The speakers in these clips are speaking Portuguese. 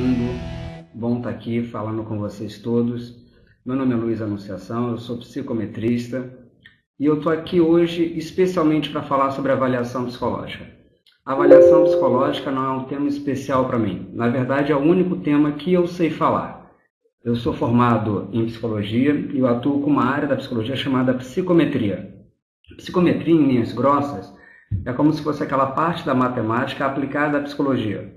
mundo, bom estar aqui falando com vocês todos. Meu nome é Luiz Anunciação, eu sou psicometrista e eu estou aqui hoje especialmente para falar sobre avaliação psicológica. A avaliação psicológica não é um tema especial para mim, na verdade é o único tema que eu sei falar. Eu sou formado em psicologia e eu atuo com uma área da psicologia chamada psicometria. Psicometria, em linhas grossas, é como se fosse aquela parte da matemática aplicada à psicologia.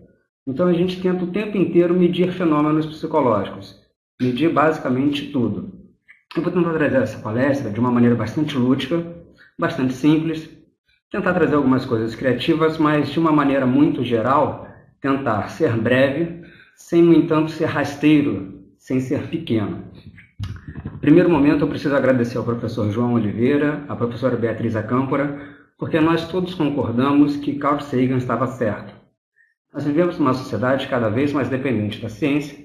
Então a gente tenta o tempo inteiro medir fenômenos psicológicos, medir basicamente tudo. Eu vou tentar trazer essa palestra de uma maneira bastante lúdica, bastante simples, tentar trazer algumas coisas criativas, mas de uma maneira muito geral, tentar ser breve, sem, no entanto, ser rasteiro, sem ser pequeno. No primeiro momento, eu preciso agradecer ao professor João Oliveira, à professora Beatriz Acâmpora, porque nós todos concordamos que Carl Sagan estava certo. Nós vivemos numa sociedade cada vez mais dependente da ciência,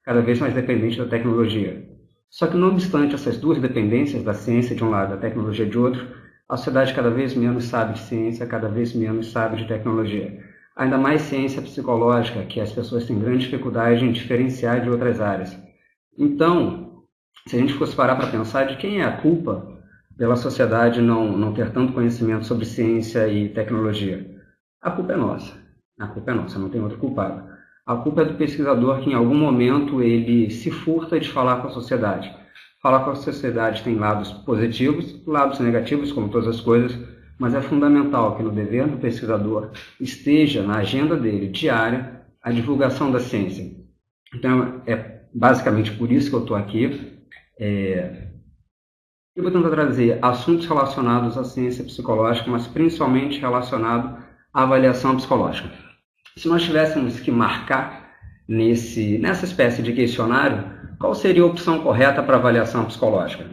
cada vez mais dependente da tecnologia. Só que, não obstante essas duas dependências, da ciência de um lado e da tecnologia de outro, a sociedade cada vez menos sabe de ciência, cada vez menos sabe de tecnologia. Ainda mais ciência psicológica, que as pessoas têm grande dificuldade em diferenciar de outras áreas. Então, se a gente fosse parar para pensar de quem é a culpa pela sociedade não ter tanto conhecimento sobre ciência e tecnologia, a culpa é nossa. A culpa é nossa, não tem outro culpado. A culpa é do pesquisador que em algum momento ele se furta de falar com a sociedade. Falar com a sociedade tem lados positivos, lados negativos, como todas as coisas, mas é fundamental que no dever do pesquisador esteja na agenda dele diária a divulgação da ciência. Então é basicamente por isso que eu estou aqui. Eu vou tentar trazer assuntos relacionados à ciência psicológica, mas principalmente relacionado à avaliação psicológica. Se nós tivéssemos que marcar nessa espécie de questionário, qual seria a opção correta para avaliação psicológica?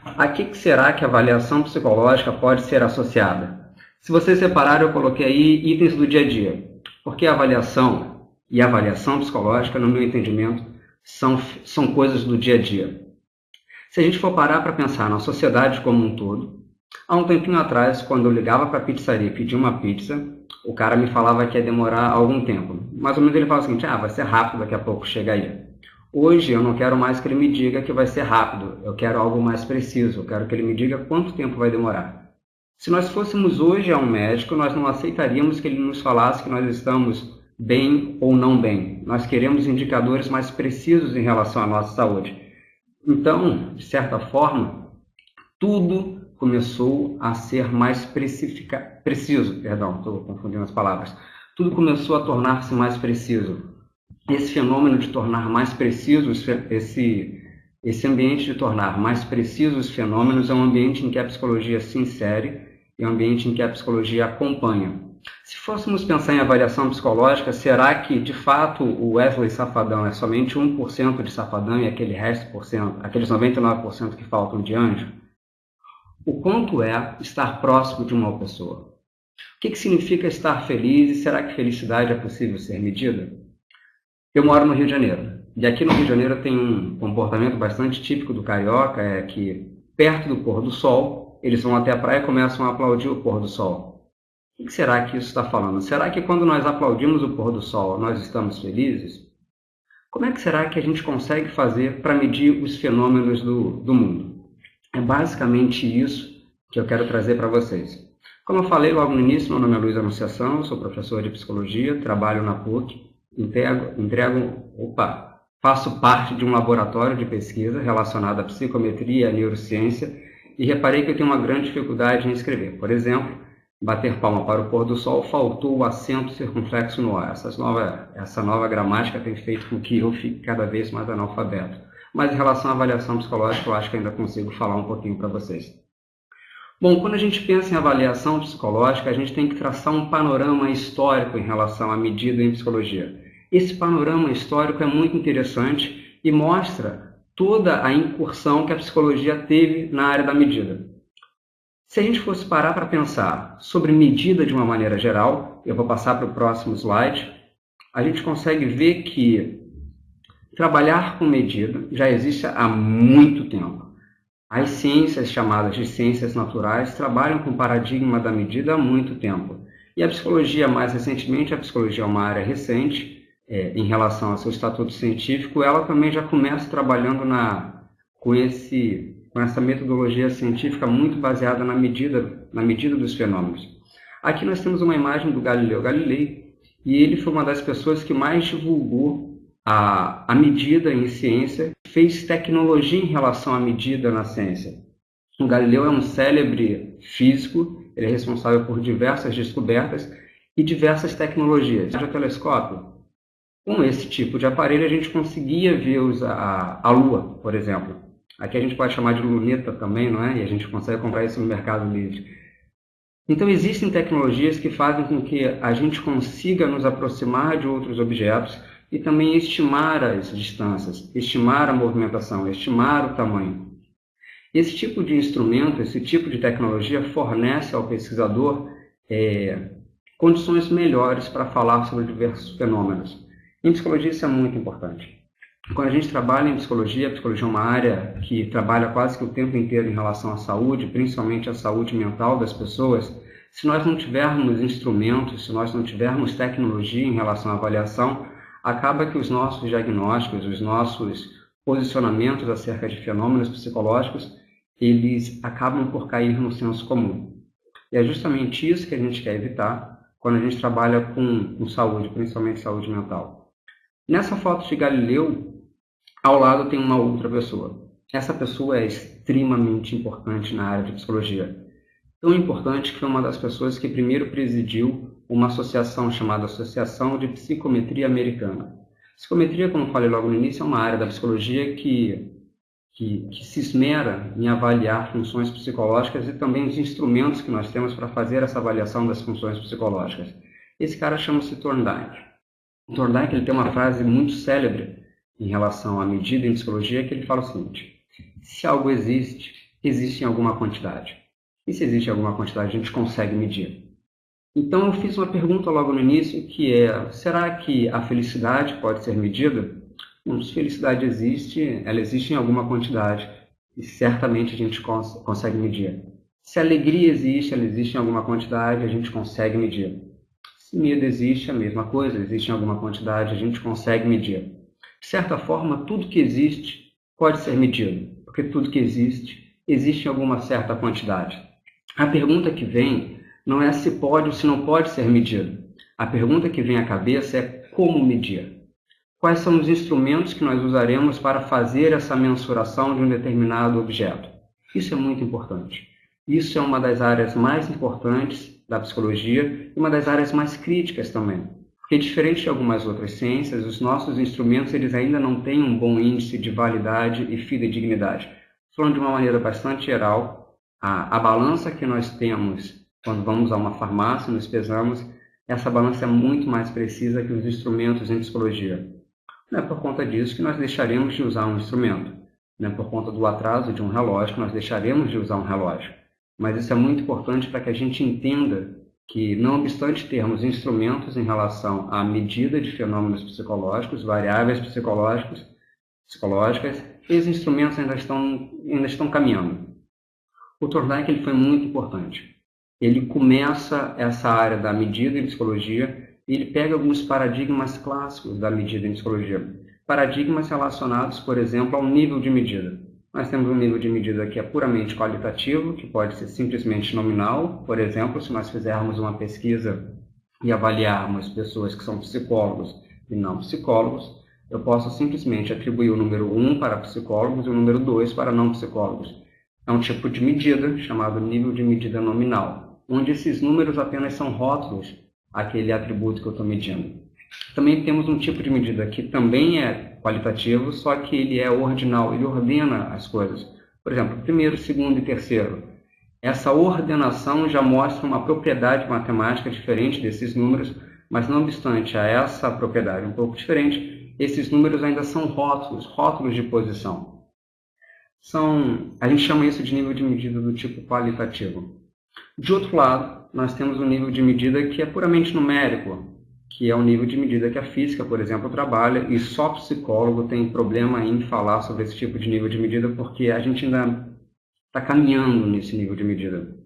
A que será que a avaliação psicológica pode ser associada? Se vocês separaram, eu coloquei aí itens do dia a dia, porque a avaliação e a avaliação psicológica, no meu entendimento, são coisas do dia a dia. Se a gente for parar para pensar na sociedade como um todo, há um tempinho atrás, quando eu ligava para a pizzaria e pedia uma pizza, o cara me falava que ia demorar algum tempo. Mais ou menos ele fala o seguinte, vai ser rápido, daqui a pouco chega aí. Hoje eu não quero mais que ele me diga que vai ser rápido, eu quero algo mais preciso, eu quero que ele me diga quanto tempo vai demorar. Se nós fôssemos hoje a um médico, nós não aceitaríamos que ele nos falasse que nós estamos bem ou não bem. Nós queremos indicadores mais precisos em relação à nossa saúde. Então, de certa forma, tudo começou a ser mais preciso. Estou confundindo as palavras. Tudo começou a tornar-se mais preciso. Esse fenômeno de tornar mais precisos, esse ambiente de tornar mais precisos os fenômenos é um ambiente em que a psicologia se insere, é um ambiente em que a psicologia acompanha. Se fôssemos pensar em avaliação psicológica, será que, de fato, o Wesley Safadão é somente 1% de Safadão e aquele resto por cento, aqueles 99% que faltam de anjo? O quanto é estar próximo de uma pessoa? O que significa estar feliz e será que felicidade é possível ser medida? Eu moro no Rio de Janeiro e aqui no Rio de Janeiro tem um comportamento bastante típico do carioca, é que perto do pôr do sol, eles vão até a praia e começam a aplaudir o pôr do sol. O que será que isso está falando? Será que quando nós aplaudimos o pôr do sol, nós estamos felizes? Como é que será que a gente consegue fazer para medir os fenômenos do mundo? É basicamente isso que eu quero trazer para vocês. Como eu falei logo no início, meu nome é Luiz Anunciação, eu sou professor de psicologia, trabalho na PUC, faço parte de um laboratório de pesquisa relacionado à psicometria e à neurociência e reparei que eu tenho uma grande dificuldade em escrever. Por exemplo, bater palma para o pôr do sol, faltou o acento circunflexo no ar. Essa nova gramática tem feito com que eu fique cada vez mais analfabeto. Mas em relação à avaliação psicológica, eu acho que ainda consigo falar um pouquinho para vocês. Bom, quando a gente pensa em avaliação psicológica, a gente tem que traçar um panorama histórico em relação à medida em psicologia. Esse panorama histórico é muito interessante e mostra toda a incursão que a psicologia teve na área da medida. Se a gente fosse parar para pensar sobre medida de uma maneira geral, eu vou passar para o próximo slide, a gente consegue ver que trabalhar com medida já existe há muito tempo. As ciências chamadas de ciências naturais trabalham com o paradigma da medida há muito tempo. E a psicologia, mais recentemente, a psicologia é uma área recente, em relação ao seu estatuto científico, ela também já começa trabalhando com essa metodologia científica muito baseada na medida dos fenômenos. Aqui nós temos uma imagem do Galileu Galilei, e ele foi uma das pessoas que mais divulgou a medida em ciência, fez tecnologia em relação à medida na ciência. O Galileu é um célebre físico, ele é responsável por diversas descobertas e diversas tecnologias. O telescópio, com esse tipo de aparelho, a gente conseguia ver a Lua, por exemplo. Aqui a gente pode chamar de luneta também, não é? E a gente consegue comprar isso no Mercado Livre. Então, existem tecnologias que fazem com que a gente consiga nos aproximar de outros objetos e também estimar as distâncias, estimar a movimentação, estimar o tamanho. Esse tipo de instrumento, esse tipo de tecnologia fornece ao pesquisador condições melhores para falar sobre diversos fenômenos. Em psicologia isso é muito importante. Quando a gente trabalha em psicologia, a psicologia é uma área que trabalha quase que o tempo inteiro em relação à saúde, principalmente à saúde mental das pessoas. Se nós não tivermos instrumentos, se nós não tivermos tecnologia em relação à avaliação, acaba que os nossos diagnósticos, os nossos posicionamentos acerca de fenômenos psicológicos, eles acabam por cair no senso comum. E é justamente isso que a gente quer evitar quando a gente trabalha com saúde, principalmente saúde mental. Nessa foto de Galileu, ao lado tem uma outra pessoa. Essa pessoa é extremamente importante na área de psicologia. Tão importante que foi uma das pessoas que primeiro presidiu uma associação chamada Associação de Psicometria Americana. Psicometria, como falei logo no início, é uma área da psicologia que se esmera em avaliar funções psicológicas e também os instrumentos que nós temos para fazer essa avaliação das funções psicológicas. Esse cara chama-se Thorndike. O Thorndike ele tem uma frase muito célebre em relação à medida em psicologia, que ele fala o seguinte: se algo existe, existe em alguma quantidade. E se existe em alguma quantidade, a gente consegue medir. Então eu fiz uma pergunta logo no início, que é: será que a felicidade pode ser medida? Bom, se felicidade existe, ela existe em alguma quantidade e certamente a gente consegue medir. Se alegria existe, ela existe em alguma quantidade, a gente consegue medir. Se medo existe, a mesma coisa, existe em alguma quantidade, a gente consegue medir. De certa forma, tudo que existe pode ser medido, porque tudo que existe em alguma certa quantidade. A pergunta que vem não é se pode ou se não pode ser medido. A pergunta que vem à cabeça é como medir. Quais são os instrumentos que nós usaremos para fazer essa mensuração de um determinado objeto? Isso é muito importante. Isso é uma das áreas mais importantes da psicologia e uma das áreas mais críticas também. Porque, diferente de algumas outras ciências, os nossos instrumentos eles ainda não têm um bom índice de validade e fidedignidade. Falando de uma maneira bastante geral, a balança que nós temos quando vamos a uma farmácia, nos pesamos, essa balança é muito mais precisa que os instrumentos em psicologia. Não é por conta disso que nós deixaremos de usar um instrumento. Não é por conta do atraso de um relógio que nós deixaremos de usar um relógio. Mas isso é muito importante para que a gente entenda que, não obstante termos instrumentos em relação à medida de fenômenos psicológicos, variáveis psicológicas, esses instrumentos ainda estão caminhando. O Thorndike ele foi muito importante. Ele começa essa área da medida em psicologia e ele pega alguns paradigmas clássicos da medida em psicologia. Paradigmas relacionados, por exemplo, ao nível de medida. Nós temos um nível de medida que é puramente qualitativo, que pode ser simplesmente nominal. Por exemplo, se nós fizermos uma pesquisa e avaliarmos pessoas que são psicólogos e não psicólogos, eu posso simplesmente atribuir o número 1 para psicólogos e o número 2 para não psicólogos. É um tipo de medida chamado nível de medida nominal, onde esses números apenas são rótulos àquele atributo que eu estou medindo. Também temos um tipo de medida que também é qualitativo, só que ele é ordinal, ele ordena as coisas. Por exemplo, primeiro, segundo e terceiro. Essa ordenação já mostra uma propriedade matemática diferente desses números, mas não obstante a essa propriedade um pouco diferente, esses números ainda são rótulos de posição. A gente chama isso de nível de medida do tipo qualitativo. De outro lado, nós temos um nível de medida que é puramente numérico, que é o nível de medida que a física, por exemplo, trabalha, e só psicólogo tem problema em falar sobre esse tipo de nível de medida, porque a gente ainda está caminhando nesse nível de medida.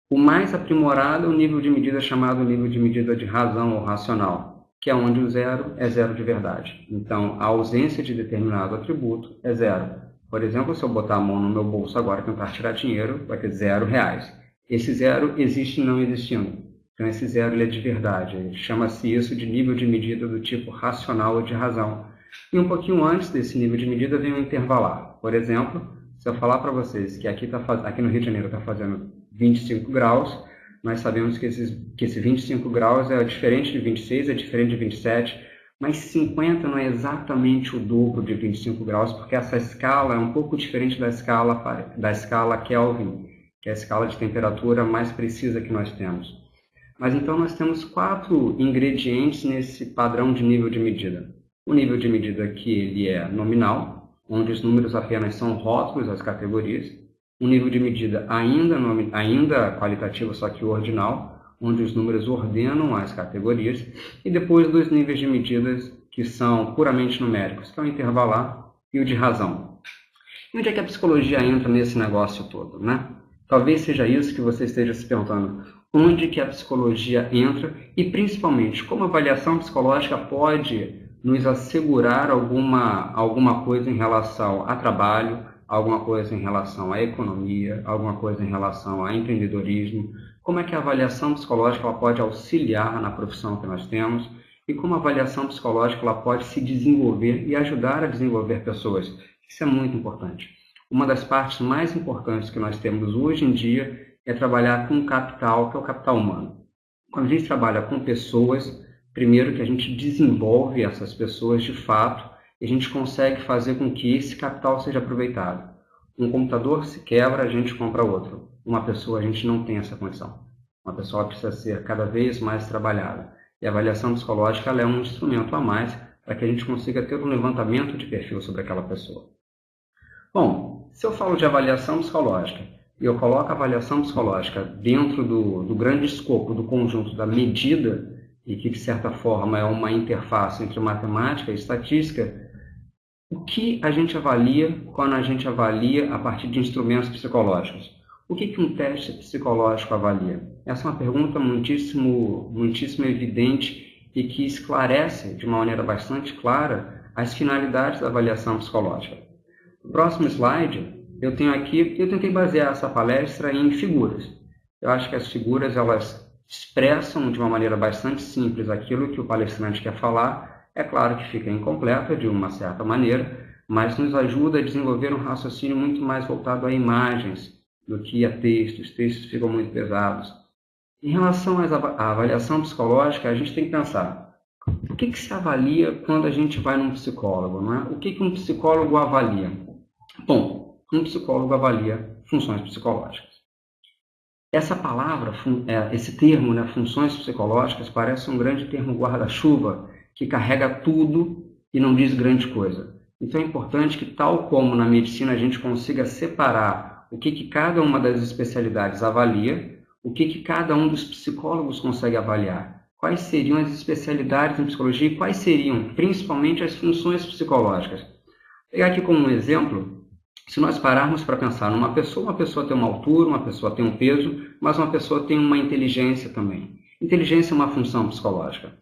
O mais aprimorado é o nível de medida chamado nível de medida de razão ou racional. que é onde o zero é zero de verdade. Então, a ausência de determinado atributo é zero. Por exemplo, se eu botar a mão no meu bolso agora e tentar tirar dinheiro, vai ter R$0. Esse zero existe não existindo. Então, esse zero ele é de verdade. Chama-se isso de nível de medida do tipo racional ou de razão. E um pouquinho antes desse nível de medida vem o intervalar. Por exemplo, se eu falar para vocês que aqui no Rio de Janeiro está fazendo 25 graus, nós sabemos que esse 25 graus é diferente de 26, é diferente de 27, mas 50 não é exatamente o dobro de 25 graus, porque essa escala é um pouco diferente da escala Kelvin, que é a escala de temperatura mais precisa que nós temos. Mas então nós temos 4 ingredientes nesse padrão de nível de medida. O nível de medida que ele é nominal, onde os números apenas são rótulos das categorias. Um nível de medida ainda qualitativo, só que ordinal, onde os números ordenam as categorias. E depois 2 níveis de medidas que são puramente numéricos, que é o intervalar e o de razão. E onde é que a psicologia entra nesse negócio todo, né? Talvez seja isso que você esteja se perguntando. Onde que a psicologia entra e, principalmente, como a avaliação psicológica pode nos assegurar alguma coisa em relação a trabalho, alguma coisa em relação à economia, alguma coisa em relação a empreendedorismo, como é que a avaliação psicológica ela pode auxiliar na profissão que nós temos e como a avaliação psicológica ela pode se desenvolver e ajudar a desenvolver pessoas. Isso é muito importante. Uma das partes mais importantes que nós temos hoje em dia é trabalhar com capital, que é o capital humano. Quando a gente trabalha com pessoas, primeiro que a gente desenvolve essas pessoas de fato e a gente consegue fazer com que esse capital seja aproveitado. Um computador se quebra, a gente compra outro. Uma pessoa, a gente não tem essa condição. Uma pessoa precisa ser cada vez mais trabalhada. E a avaliação psicológica ela é um instrumento a mais para que a gente consiga ter um levantamento de perfil sobre aquela pessoa. Bom, se eu falo de avaliação psicológica e eu coloco a avaliação psicológica dentro do grande escopo do conjunto da medida, e que, de certa forma, é uma interface entre matemática e estatística, o que a gente avalia quando a gente avalia a partir de instrumentos psicológicos? O que um teste psicológico avalia? Essa é uma pergunta muitíssimo evidente e que esclarece, de uma maneira bastante clara, as finalidades da avaliação psicológica. No próximo slide, eu tentei basear essa palestra em figuras. Eu acho que as figuras, elas expressam de uma maneira bastante simples aquilo que o palestrante quer falar. É claro que fica incompleta de uma certa maneira, mas nos ajuda a desenvolver um raciocínio muito mais voltado a imagens do que a textos. Os textos ficam muito pesados. Em relação à avaliação psicológica, a gente tem que pensar o que se avalia quando a gente vai num psicólogo, não é? O que um psicólogo avalia? Bom, um psicólogo avalia funções psicológicas. Essa palavra, esse termo, né, funções psicológicas, parece um grande termo guarda-chuva que carrega tudo e não diz grande coisa. Então é importante que, tal como na medicina, a gente consiga separar o que cada uma das especialidades avalia, o que cada um dos psicólogos consegue avaliar, quais seriam as especialidades em psicologia e quais seriam, principalmente, as funções psicológicas. Vou pegar aqui como um exemplo. Se nós pararmos para pensar numa pessoa tem uma altura, uma pessoa tem um peso, mas uma pessoa tem uma inteligência também. Inteligência é uma função psicológica.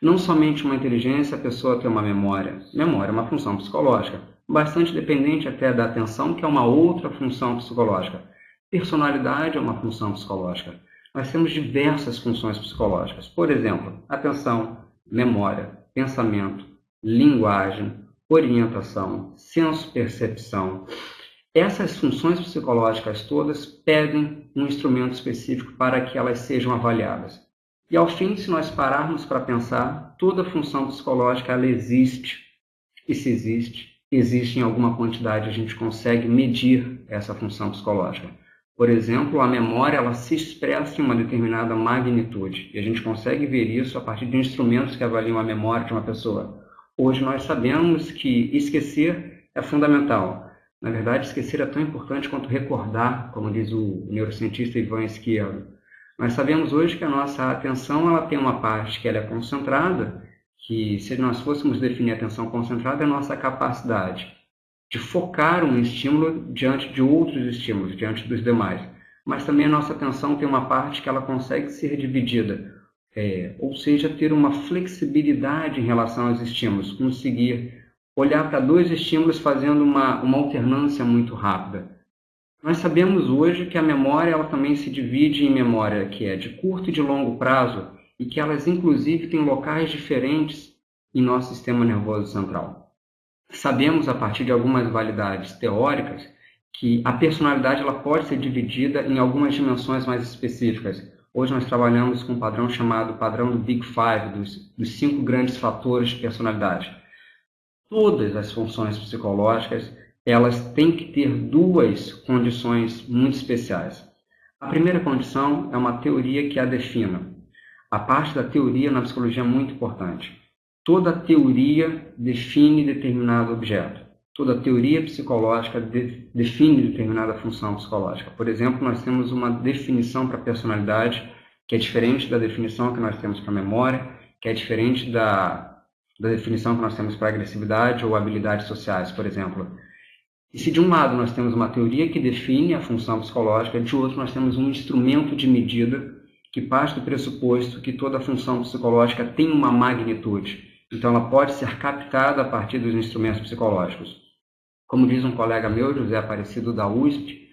Não somente uma inteligência, a pessoa tem uma memória. Memória é uma função psicológica, bastante dependente até da atenção, que é uma outra função psicológica. Personalidade é uma função psicológica. Nós temos diversas funções psicológicas. Por exemplo, atenção, memória, pensamento, linguagem, orientação, senso-percepção. Essas funções psicológicas todas pedem um instrumento específico para que elas sejam avaliadas. E ao fim, se nós pararmos para pensar, toda função psicológica ela existe. E se existe em alguma quantidade, a gente consegue medir essa função psicológica. Por exemplo, a memória ela se expressa em uma determinada magnitude. E a gente consegue ver isso a partir de instrumentos que avaliam a memória de uma pessoa. Hoje nós sabemos que esquecer é fundamental. Na verdade, esquecer é tão importante quanto recordar, como diz o neurocientista Ivan Esquerdo. Nós sabemos hoje que a nossa atenção ela tem uma parte que ela é concentrada, que se nós fôssemos definir a atenção concentrada, é a nossa capacidade de focar um estímulo diante de outros estímulos, diante dos demais. Mas também a nossa atenção tem uma parte que ela consegue ser dividida. ou seja, ter uma flexibilidade em relação aos estímulos, conseguir olhar para dois estímulos fazendo uma alternância muito rápida. Nós sabemos hoje que a memória ela também se divide em memória que é de curto e de longo prazo e que elas inclusive têm locais diferentes em nosso sistema nervoso central. Sabemos a partir de algumas validades teóricas que a personalidade ela pode ser dividida em algumas dimensões mais específicas. Hoje nós trabalhamos com um padrão chamado padrão do Big Five, dos 5 grandes fatores de personalidade. Todas as funções psicológicas elas têm que ter duas condições muito especiais. A primeira condição é uma teoria que a defina. A parte da teoria na psicologia é muito importante. Toda teoria define determinado objeto. Toda teoria psicológica define determinada função psicológica. Por exemplo, nós temos uma definição para a personalidade que é diferente da definição que nós temos para a memória, que é diferente da definição que nós temos para agressividade ou habilidades sociais, por exemplo. E se de um lado nós temos uma teoria que define a função psicológica, de outro nós temos um instrumento de medida que parte do pressuposto que toda função psicológica tem uma magnitude. Então ela pode ser captada a partir dos instrumentos psicológicos. Como diz um colega meu, José Aparecido da USP,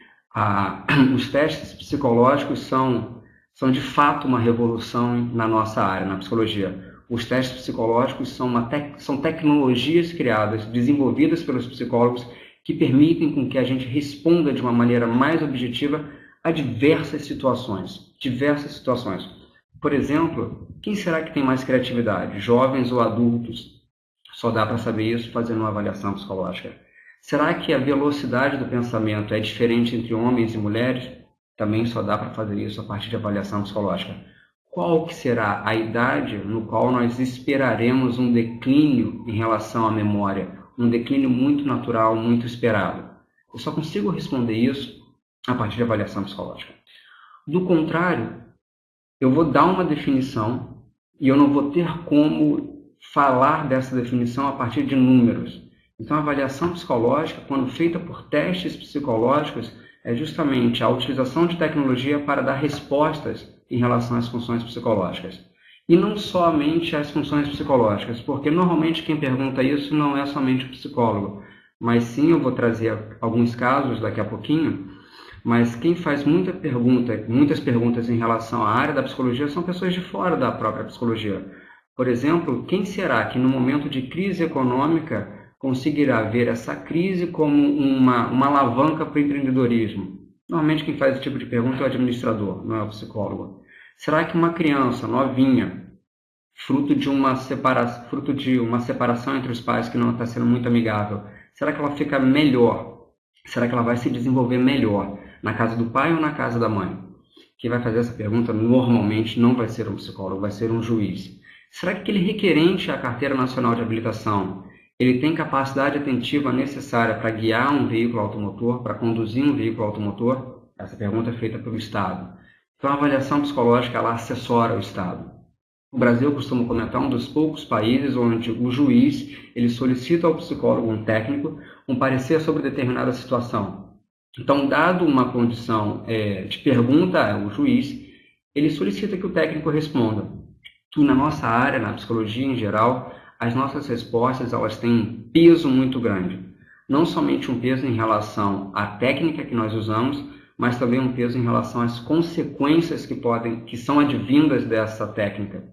os testes psicológicos são de fato uma revolução na nossa área, na psicologia. Os testes psicológicos são tecnologias criadas, desenvolvidas pelos psicólogos, que permitem com que a gente responda de uma maneira mais objetiva a diversas situações. Por exemplo, quem será que tem mais criatividade, jovens ou adultos? Só dá para saber isso fazendo uma avaliação psicológica. Será que a velocidade do pensamento é diferente entre homens e mulheres? Também só dá para fazer isso a partir de avaliação psicológica. Qual que será a idade no qual nós esperaremos um declínio em relação à memória? Um declínio muito natural, muito esperado. Eu só consigo responder isso a partir de avaliação psicológica. Do contrário, eu vou dar uma definição e eu não vou ter como falar dessa definição a partir de números. Então, a avaliação psicológica, quando feita por testes psicológicos, é justamente a utilização de tecnologia para dar respostas em relação às funções psicológicas. E não somente as funções psicológicas, porque normalmente quem pergunta isso não é somente o psicólogo, mas sim, eu vou trazer alguns casos daqui a pouquinho, mas quem faz muitas perguntas em relação à área da psicologia são pessoas de fora da própria psicologia. Por exemplo, quem será que no momento de crise econômica conseguirá ver essa crise como uma alavanca para o empreendedorismo? Normalmente quem faz esse tipo de pergunta é o administrador, não é o psicólogo. Será que uma criança novinha, fruto de uma separação entre os pais que não está sendo muito amigável, será que ela fica melhor? Será que ela vai se desenvolver melhor na casa do pai ou na casa da mãe? Quem vai fazer essa pergunta normalmente não vai ser um psicólogo, vai ser um juiz. Será que aquele requerente à Carteira Nacional de Habilitação, ele tem capacidade atentiva necessária para guiar um veículo automotor, para conduzir um veículo automotor? Essa pergunta é feita pelo Estado. Então, a avaliação psicológica ela assessora o Estado. O Brasil, eu costumo comentar, um dos poucos países onde o juiz ele solicita ao psicólogo, um técnico, um parecer sobre determinada situação. Então, dado uma condição de pergunta ao juiz, ele solicita que o técnico responda. E na nossa área, na psicologia em geral, as nossas respostas elas têm um peso muito grande. Não somente um peso em relação à técnica que nós usamos, mas também um peso em relação às consequências que são advindas dessa técnica.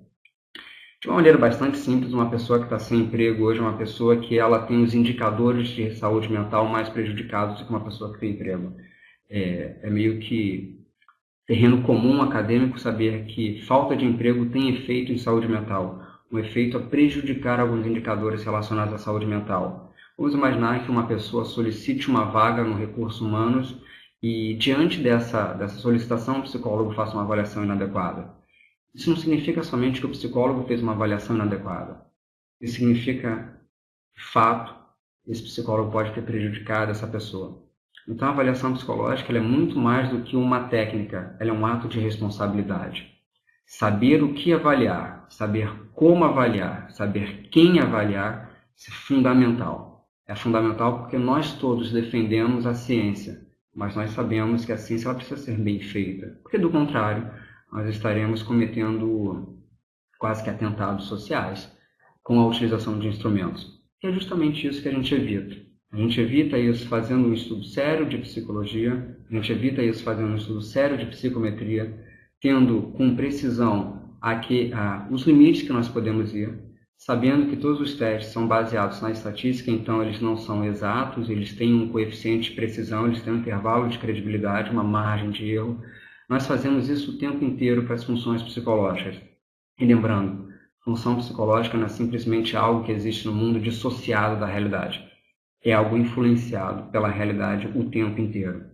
De uma maneira bastante simples, uma pessoa que está sem emprego hoje é uma pessoa que ela tem os indicadores de saúde mental mais prejudicados do que uma pessoa que tem emprego. É meio que terreno comum acadêmico saber que falta de emprego tem efeito em saúde mental, um efeito a prejudicar alguns indicadores relacionados à saúde mental. Vamos imaginar que uma pessoa solicite uma vaga no Recursos Humanos e, diante dessa solicitação, o psicólogo faça uma avaliação inadequada. Isso não significa somente que o psicólogo fez uma avaliação inadequada. Isso significa, de fato, que esse psicólogo pode ter prejudicado essa pessoa. Então, a avaliação psicológica ela é muito mais do que uma técnica, ela é um ato de responsabilidade. Saber o que avaliar, saber como avaliar, saber quem avaliar, isso é fundamental. É fundamental porque nós todos defendemos a ciência, mas nós sabemos que a ciência ela precisa ser bem feita, porque do contrário, nós estaremos cometendo quase que atentados sociais, com a utilização de instrumentos. E é justamente isso que a gente evita. A gente evita isso fazendo um estudo sério de psicologia, a gente evita isso fazendo um estudo sério de psicometria, tendo com precisão os limites que nós podemos ir, sabendo que todos os testes são baseados na estatística, então eles não são exatos, eles têm um coeficiente de precisão, eles têm um intervalo de credibilidade, uma margem de erro. Nós fazemos isso o tempo inteiro para as funções psicológicas. E lembrando, função psicológica não é simplesmente algo que existe no mundo dissociado da realidade. É algo influenciado pela realidade o tempo inteiro.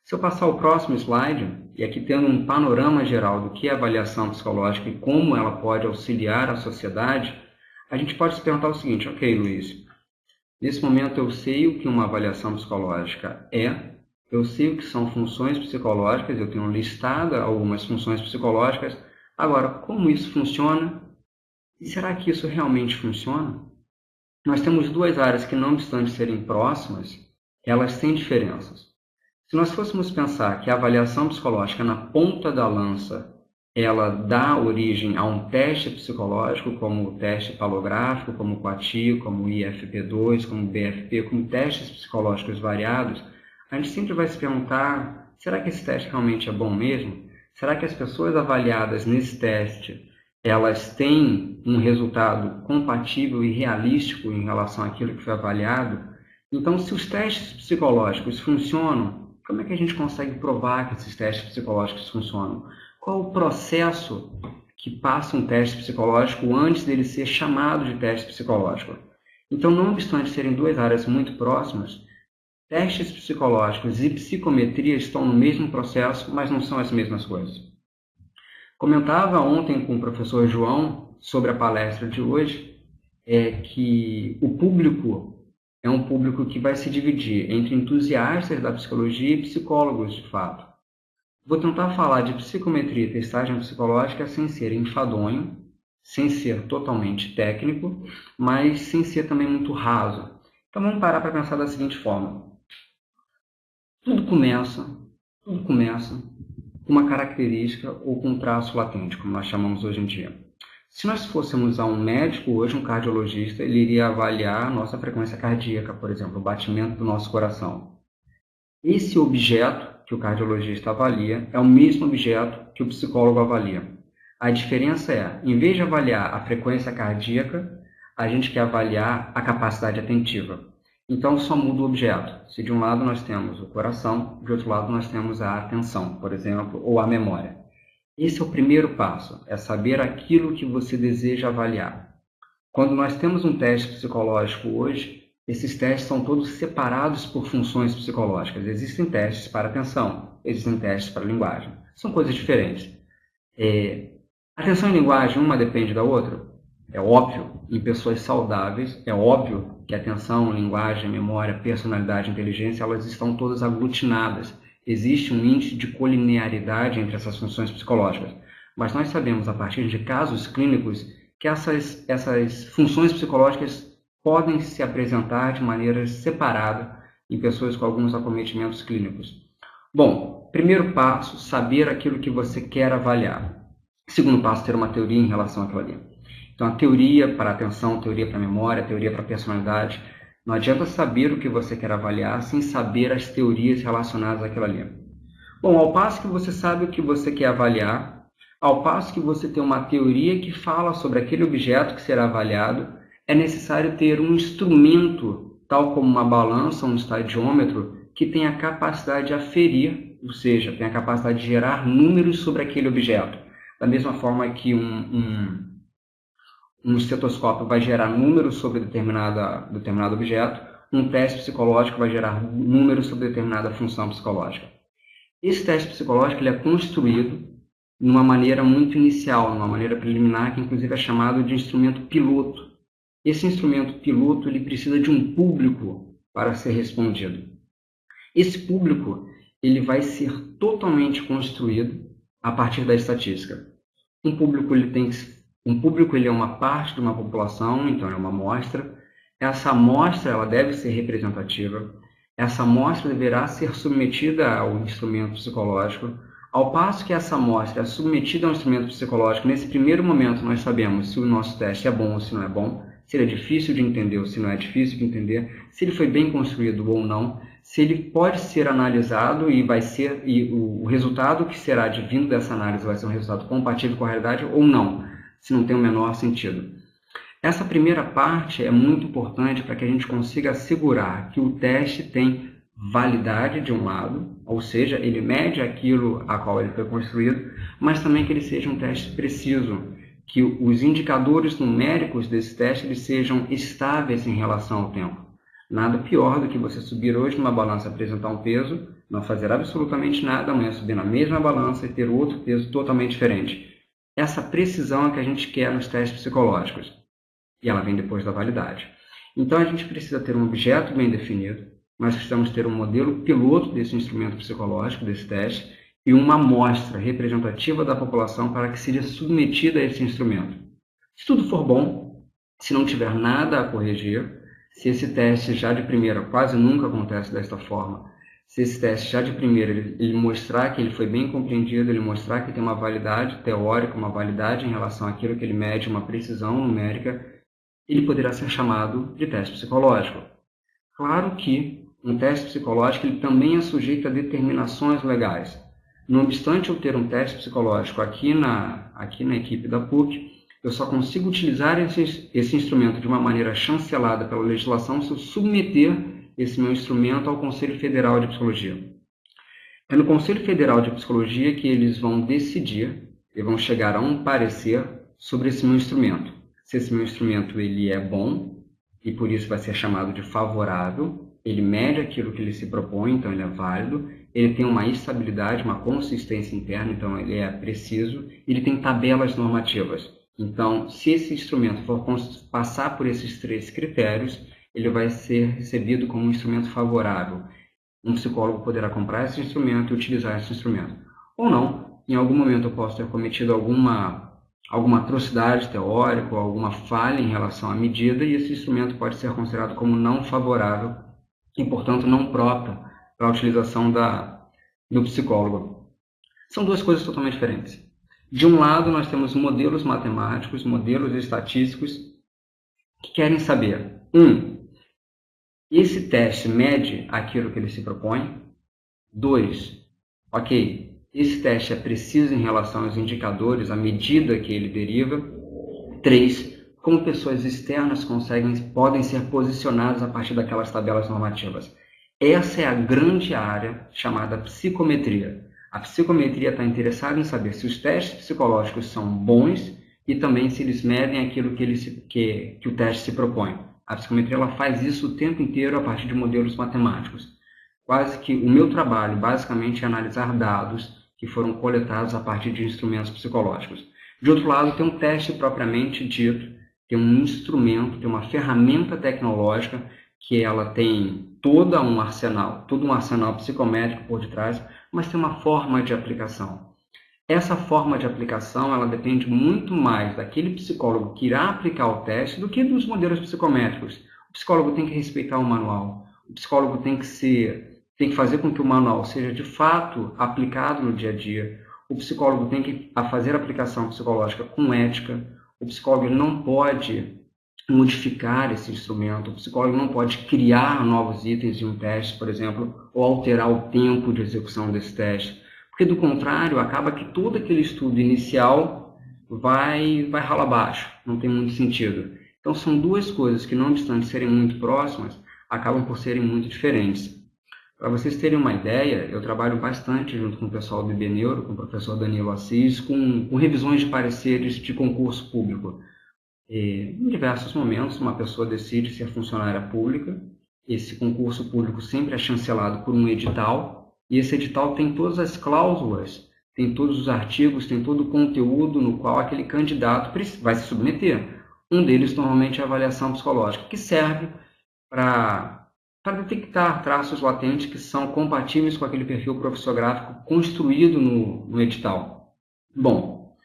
Se eu passar o próximo slide, e aqui tendo um panorama geral do que é avaliação psicológica e como ela pode auxiliar a sociedade, a gente pode se perguntar o seguinte: ok, Luiz, nesse momento eu sei o que uma avaliação psicológica é, eu sei o que são funções psicológicas, eu tenho listado algumas funções psicológicas, agora, como isso funciona? E será que isso realmente funciona? Nós temos duas áreas que, não obstante serem próximas, elas têm diferenças. Se nós fôssemos pensar que a avaliação psicológica na ponta da lança, ela dá origem a um teste psicológico, como o teste palográfico, como o QATI, como o IFP2, como o BFP, como testes psicológicos variados, a gente sempre vai se perguntar, será que esse teste realmente é bom mesmo? Será que as pessoas avaliadas nesse teste, elas têm um resultado compatível e realístico em relação àquilo que foi avaliado? Então, se os testes psicológicos funcionam, como é que a gente consegue provar que esses testes psicológicos funcionam? Qual o processo que passa um teste psicológico antes dele ser chamado de teste psicológico? Então, não obstante serem duas áreas muito próximas, testes psicológicos e psicometria estão no mesmo processo, mas não são as mesmas coisas. Comentava ontem com o professor João sobre a palestra de hoje, que o público é um público que vai se dividir entre entusiastas da psicologia e psicólogos de fato. Vou tentar falar de psicometria e testagem psicológica sem ser enfadonho, sem ser totalmente técnico, mas sem ser também muito raso. Então vamos parar para pensar da seguinte forma. Tudo começa com uma característica ou com um traço latente, como nós chamamos hoje em dia. Se nós fôssemos a um médico hoje, um cardiologista, ele iria avaliar a nossa frequência cardíaca, por exemplo, o batimento do nosso coração. Esse objeto que o cardiologista avalia é o mesmo objeto que o psicólogo avalia. A diferença é, em vez de avaliar a frequência cardíaca, a gente quer avaliar a capacidade atentiva. Então, só muda o objeto. Se de um lado nós temos o coração, de outro lado nós temos a atenção, por exemplo, ou a memória. Esse é o primeiro passo, é saber aquilo que você deseja avaliar. Quando nós temos um teste psicológico hoje, esses testes são todos separados por funções psicológicas. Existem testes para atenção, existem testes para linguagem. São coisas diferentes. Atenção e linguagem, uma depende da outra? É óbvio, em pessoas saudáveis, é óbvio que atenção, linguagem, memória, personalidade, inteligência, elas estão todas aglutinadas. Existe um índice de colinearidade entre essas funções psicológicas. Mas nós sabemos, a partir de casos clínicos, que essas funções psicológicas podem se apresentar de maneira separada em pessoas com alguns acometimentos clínicos. Bom, primeiro passo, saber aquilo que você quer avaliar. Segundo passo, ter uma teoria em relação àquilo ali. Então, a teoria para a atenção, teoria para a memória, teoria para a personalidade. Não adianta saber o que você quer avaliar sem saber as teorias relacionadas àquilo ali. Bom, ao passo que você sabe o que você quer avaliar, ao passo que você tem uma teoria que fala sobre aquele objeto que será avaliado, é necessário ter um instrumento, tal como uma balança, um estadiômetro, que tenha a capacidade de aferir, ou seja, tenha a capacidade de gerar números sobre aquele objeto. Da mesma forma que um estetoscópio vai gerar números sobre determinado objeto, um teste psicológico vai gerar números sobre determinada função psicológica. Esse teste psicológico ele é construído de uma maneira muito inicial, numa maneira preliminar, que inclusive é chamado de instrumento piloto. Esse instrumento piloto ele precisa de um público para ser respondido. Esse público ele vai ser totalmente construído a partir da estatística. Um público ele é uma parte de uma população, então é uma amostra. Essa amostra ela deve ser representativa. Essa amostra deverá ser submetida ao instrumento psicológico. Ao passo que essa amostra é submetida a um instrumento psicológico, nesse primeiro momento nós sabemos se o nosso teste é bom ou se não é bom, se ele é difícil de entender ou se não é difícil de entender, se ele foi bem construído ou não, se ele pode ser analisado e o resultado que será advindo dessa análise vai ser um resultado compatível com a realidade ou não, se não tem o menor sentido. Essa primeira parte é muito importante para que a gente consiga assegurar que o teste tem validade de um lado, ou seja, ele mede aquilo a qual ele foi construído, mas também que ele seja um teste preciso, que os indicadores numéricos desse teste eles sejam estáveis em relação ao tempo. Nada pior do que você subir hoje numa balança, apresentar um peso, não fazer absolutamente nada, amanhã subir na mesma balança e ter outro peso totalmente diferente. Essa precisão é que a gente quer nos testes psicológicos, e ela vem depois da validade. Então a gente precisa ter um objeto bem definido, nós precisamos ter um modelo piloto desse instrumento psicológico, desse teste, e uma amostra representativa da população para que seja submetida a esse instrumento. Se tudo for bom, se não tiver nada a corrigir, se esse teste já de primeira, quase nunca acontece desta forma, se esse teste já de primeira ele mostrar que ele foi bem compreendido, ele mostrar que tem uma validade teórica, uma validade em relação àquilo que ele mede, uma precisão numérica, ele poderá ser chamado de teste psicológico. Claro que um teste psicológico ele também é sujeito a determinações legais. Não obstante eu ter um teste psicológico aqui na equipe da PUC, eu só consigo utilizar esse instrumento de uma maneira chancelada pela legislação se eu submeter esse meu instrumento ao Conselho Federal de Psicologia. É no Conselho Federal de Psicologia que eles vão decidir e vão chegar a um parecer sobre esse meu instrumento. Se esse meu instrumento ele é bom e por isso vai ser chamado de favorável, ele mede aquilo que ele se propõe, então ele é válido, ele tem uma estabilidade, uma consistência interna, então ele é preciso, ele tem tabelas normativas. Então, se esse instrumento for passar por esses 3 critérios, ele vai ser recebido como um instrumento favorável. Um psicólogo poderá comprar esse instrumento e utilizar esse instrumento. Ou não, em algum momento eu posso ter cometido alguma atrocidade teórica ou alguma falha em relação à medida e esse instrumento pode ser considerado como não favorável e, portanto, não próprio para a utilização do psicólogo. São 2 coisas totalmente diferentes. De um lado, nós temos modelos matemáticos, modelos estatísticos, que querem saber, esse teste mede aquilo que ele se propõe? 2, ok, esse teste é preciso em relação aos indicadores, à medida que ele deriva? 3, como pessoas externas podem ser posicionadas a partir daquelas tabelas normativas? Essa é a grande área chamada psicometria. A psicometria está interessada em saber se os testes psicológicos são bons e também se eles medem aquilo que o teste se propõe. A psicometria ela faz isso o tempo inteiro a partir de modelos matemáticos. Quase que o meu trabalho, basicamente, é analisar dados que foram coletados a partir de instrumentos psicológicos. De outro lado, tem um teste propriamente dito, tem um instrumento, tem uma ferramenta tecnológica que ela tem todo um arsenal psicométrico por detrás, mas tem uma forma de aplicação. Essa forma de aplicação ela depende muito mais daquele psicólogo que irá aplicar o teste do que dos modelos psicométricos. O psicólogo tem que respeitar o manual, o psicólogo tem que fazer com que o manual seja de fato aplicado no dia a dia, o psicólogo tem que fazer a aplicação psicológica com ética, o psicólogo não pode modificar esse instrumento, o psicólogo não pode criar novos itens de um teste, por exemplo, ou alterar o tempo de execução desse teste, porque do contrário, acaba que todo aquele estudo inicial vai rala abaixo, não tem muito sentido. Então são 2 coisas que, não obstante serem muito próximas, acabam por serem muito diferentes. Para vocês terem uma ideia, eu trabalho bastante junto com o pessoal do IBNeuro, com o professor Danilo Assis, com revisões de pareceres de concurso público. Em diversos momentos, uma pessoa decide ser funcionária pública, esse concurso público sempre é chancelado por um edital, e esse edital tem todas as cláusulas, tem todos os artigos, tem todo o conteúdo no qual aquele candidato vai se submeter. Um deles, normalmente, é a avaliação psicológica, que serve para detectar traços latentes que são compatíveis com aquele perfil profissográfico construído no edital. Bom,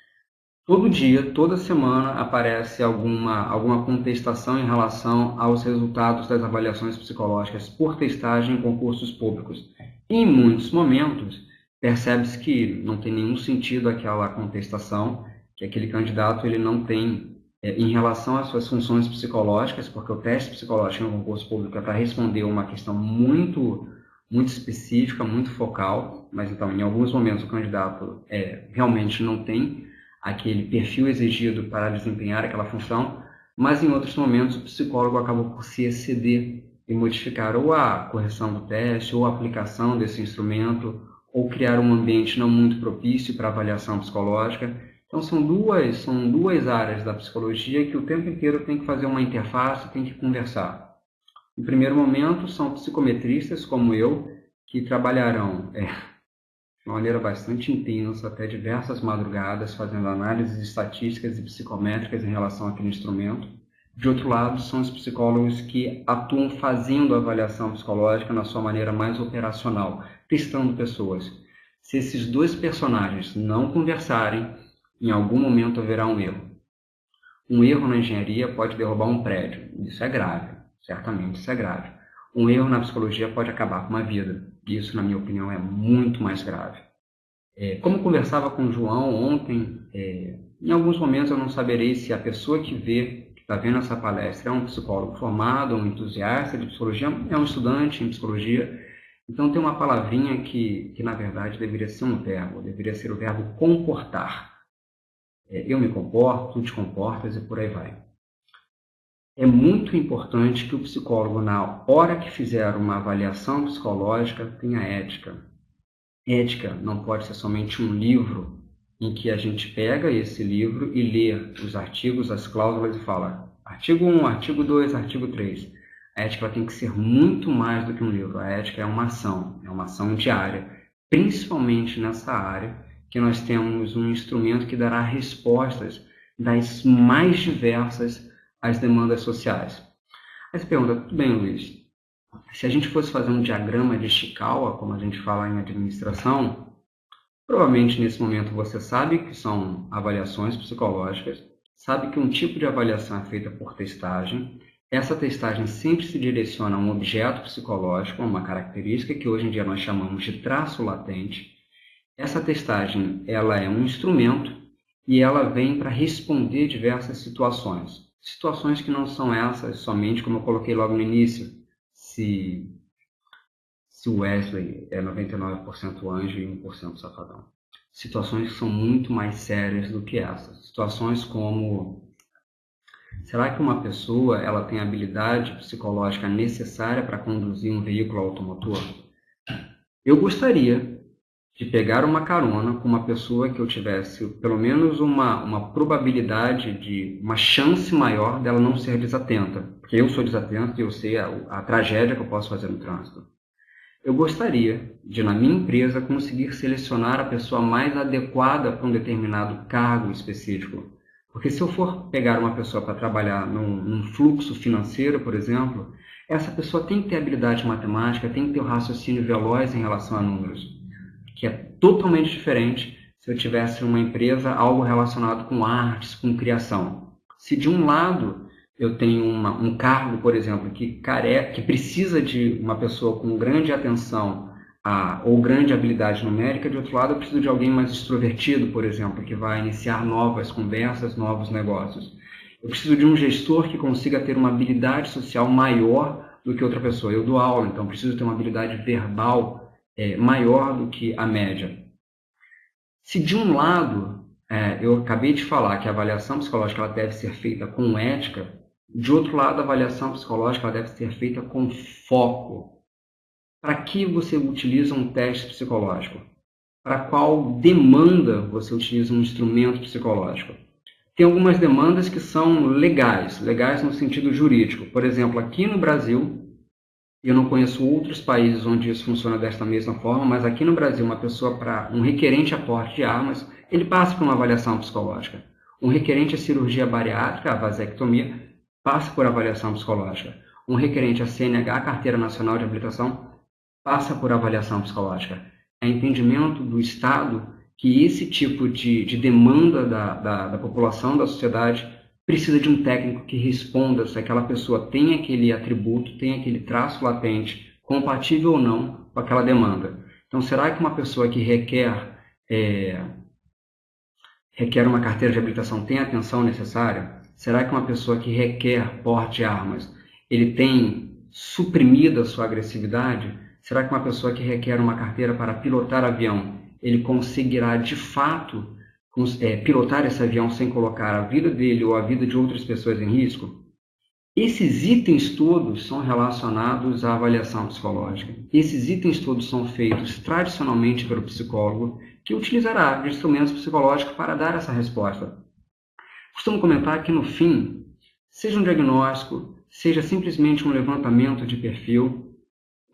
todo dia, toda semana, aparece alguma contestação em relação aos resultados das avaliações psicológicas por testagem em concursos públicos. Em muitos momentos, percebe-se que não tem nenhum sentido aquela contestação, que aquele candidato ele não tem em relação às suas funções psicológicas, porque o teste psicológico no concurso público é para responder uma questão muito específica, muito focal, mas então em alguns momentos o candidato realmente não tem aquele perfil exigido para desempenhar aquela função, mas em outros momentos o psicólogo acaba por se exceder e modificar ou a correção do teste, ou a aplicação desse instrumento, ou criar um ambiente não muito propício para avaliação psicológica. Então são duas áreas da psicologia que o tempo inteiro tem que fazer uma interface, tem que conversar. No primeiro momento são psicometristas como eu, que trabalharão de uma maneira bastante intensa, até diversas madrugadas, fazendo análises estatísticas e psicométricas em relação àquele instrumento. De outro lado, são os psicólogos que atuam fazendo a avaliação psicológica na sua maneira mais operacional, testando pessoas. Se esses dois personagens não conversarem, em algum momento haverá um erro. Um erro na engenharia pode derrubar um prédio. Isso é grave, certamente isso é grave. Um erro na psicologia pode acabar com uma vida. Isso, na minha opinião, é muito mais grave. Como eu conversava com o João ontem, em alguns momentos eu não saberei se a pessoa que está vendo essa palestra é um psicólogo formado, um entusiasta de psicologia, é um estudante em psicologia. Então tem uma palavrinha que na verdade deveria ser um verbo, deveria ser o verbo comportar. Eu me comporto, tu te comportas e por aí vai. É muito importante que o psicólogo, na hora que fizer uma avaliação psicológica, tenha ética. Ética não pode ser somente um livro em que a gente pega esse livro e lê os artigos, as cláusulas e fala artigo 1, artigo 2, artigo 3. A ética tem que ser muito mais do que um livro. A ética é uma ação diária, principalmente nessa área que nós temos um instrumento que dará respostas das mais diversas às demandas sociais. Aí você pergunta, tudo bem, Luiz, se a gente fosse fazer um diagrama de Ishikawa, como a gente fala em administração, provavelmente nesse momento você sabe que são avaliações psicológicas, sabe que um tipo de avaliação é feita por testagem. Essa testagem sempre se direciona a um objeto psicológico, a uma característica que hoje em dia nós chamamos de traço latente. Essa testagem ela é um instrumento e ela vem para responder diversas situações. Situações que não são essas somente, como eu coloquei logo no início, se o Wesley é 99% anjo e 1% safadão. Situações que são muito mais sérias do que essas. Situações como, será que uma pessoa ela tem a habilidade psicológica necessária para conduzir um veículo automotor? Eu gostaria de pegar uma carona com uma pessoa que eu tivesse pelo menos uma probabilidade uma chance maior dela não ser desatenta, porque eu sou desatento e eu sei a tragédia que eu posso fazer no trânsito. Eu gostaria de, na minha empresa, conseguir selecionar a pessoa mais adequada para um determinado cargo específico. Porque se eu for pegar uma pessoa para trabalhar num fluxo financeiro, por exemplo, essa pessoa tem que ter habilidade matemática, tem que ter o raciocínio veloz em relação a números, que é totalmente diferente se eu tivesse uma empresa, algo relacionado com artes, com criação. Se de um lado eu tenho um cargo, por exemplo, que precisa de uma pessoa com grande atenção ou grande habilidade numérica, de outro lado eu preciso de alguém mais extrovertido, por exemplo, que vai iniciar novas conversas, novos negócios. Eu preciso de um gestor que consiga ter uma habilidade social maior do que outra pessoa. Eu dou aula, então preciso ter uma habilidade verbal maior do que a média. Se de um lado, eu acabei de falar que a avaliação psicológica ela deve ser feita com ética, de outro lado, a avaliação psicológica ela deve ser feita com foco. Para que você utiliza um teste psicológico? Para qual demanda você utiliza um instrumento psicológico? Tem algumas demandas que são legais no sentido jurídico. Por exemplo, aqui no Brasil, eu não conheço outros países onde isso funciona desta mesma forma, mas aqui no Brasil, uma pessoa para um requerente a porte de armas, ele passa por uma avaliação psicológica. Um requerente a cirurgia bariátrica, a vasectomia, passa por avaliação psicológica. Um requerente a CNH, Carteira Nacional de Habilitação, passa por avaliação psicológica. É entendimento do Estado que esse tipo de demanda da população, da sociedade, precisa de um técnico que responda se aquela pessoa tem aquele atributo, tem aquele traço latente, compatível ou não com aquela demanda. Então, será que uma pessoa que requer uma carteira de habilitação tem a atenção necessária? Será que uma pessoa que requer porte de armas, ele tem suprimida a sua agressividade? Será que uma pessoa que requer uma carteira para pilotar avião, ele conseguirá de fato pilotar esse avião sem colocar a vida dele ou a vida de outras pessoas em risco? Esses itens todos são relacionados à avaliação psicológica. Esses itens todos são feitos tradicionalmente pelo psicólogo, que utilizará de instrumentos psicológicos para dar essa resposta. Costumo comentar que, no fim, seja um diagnóstico, seja simplesmente um levantamento de perfil,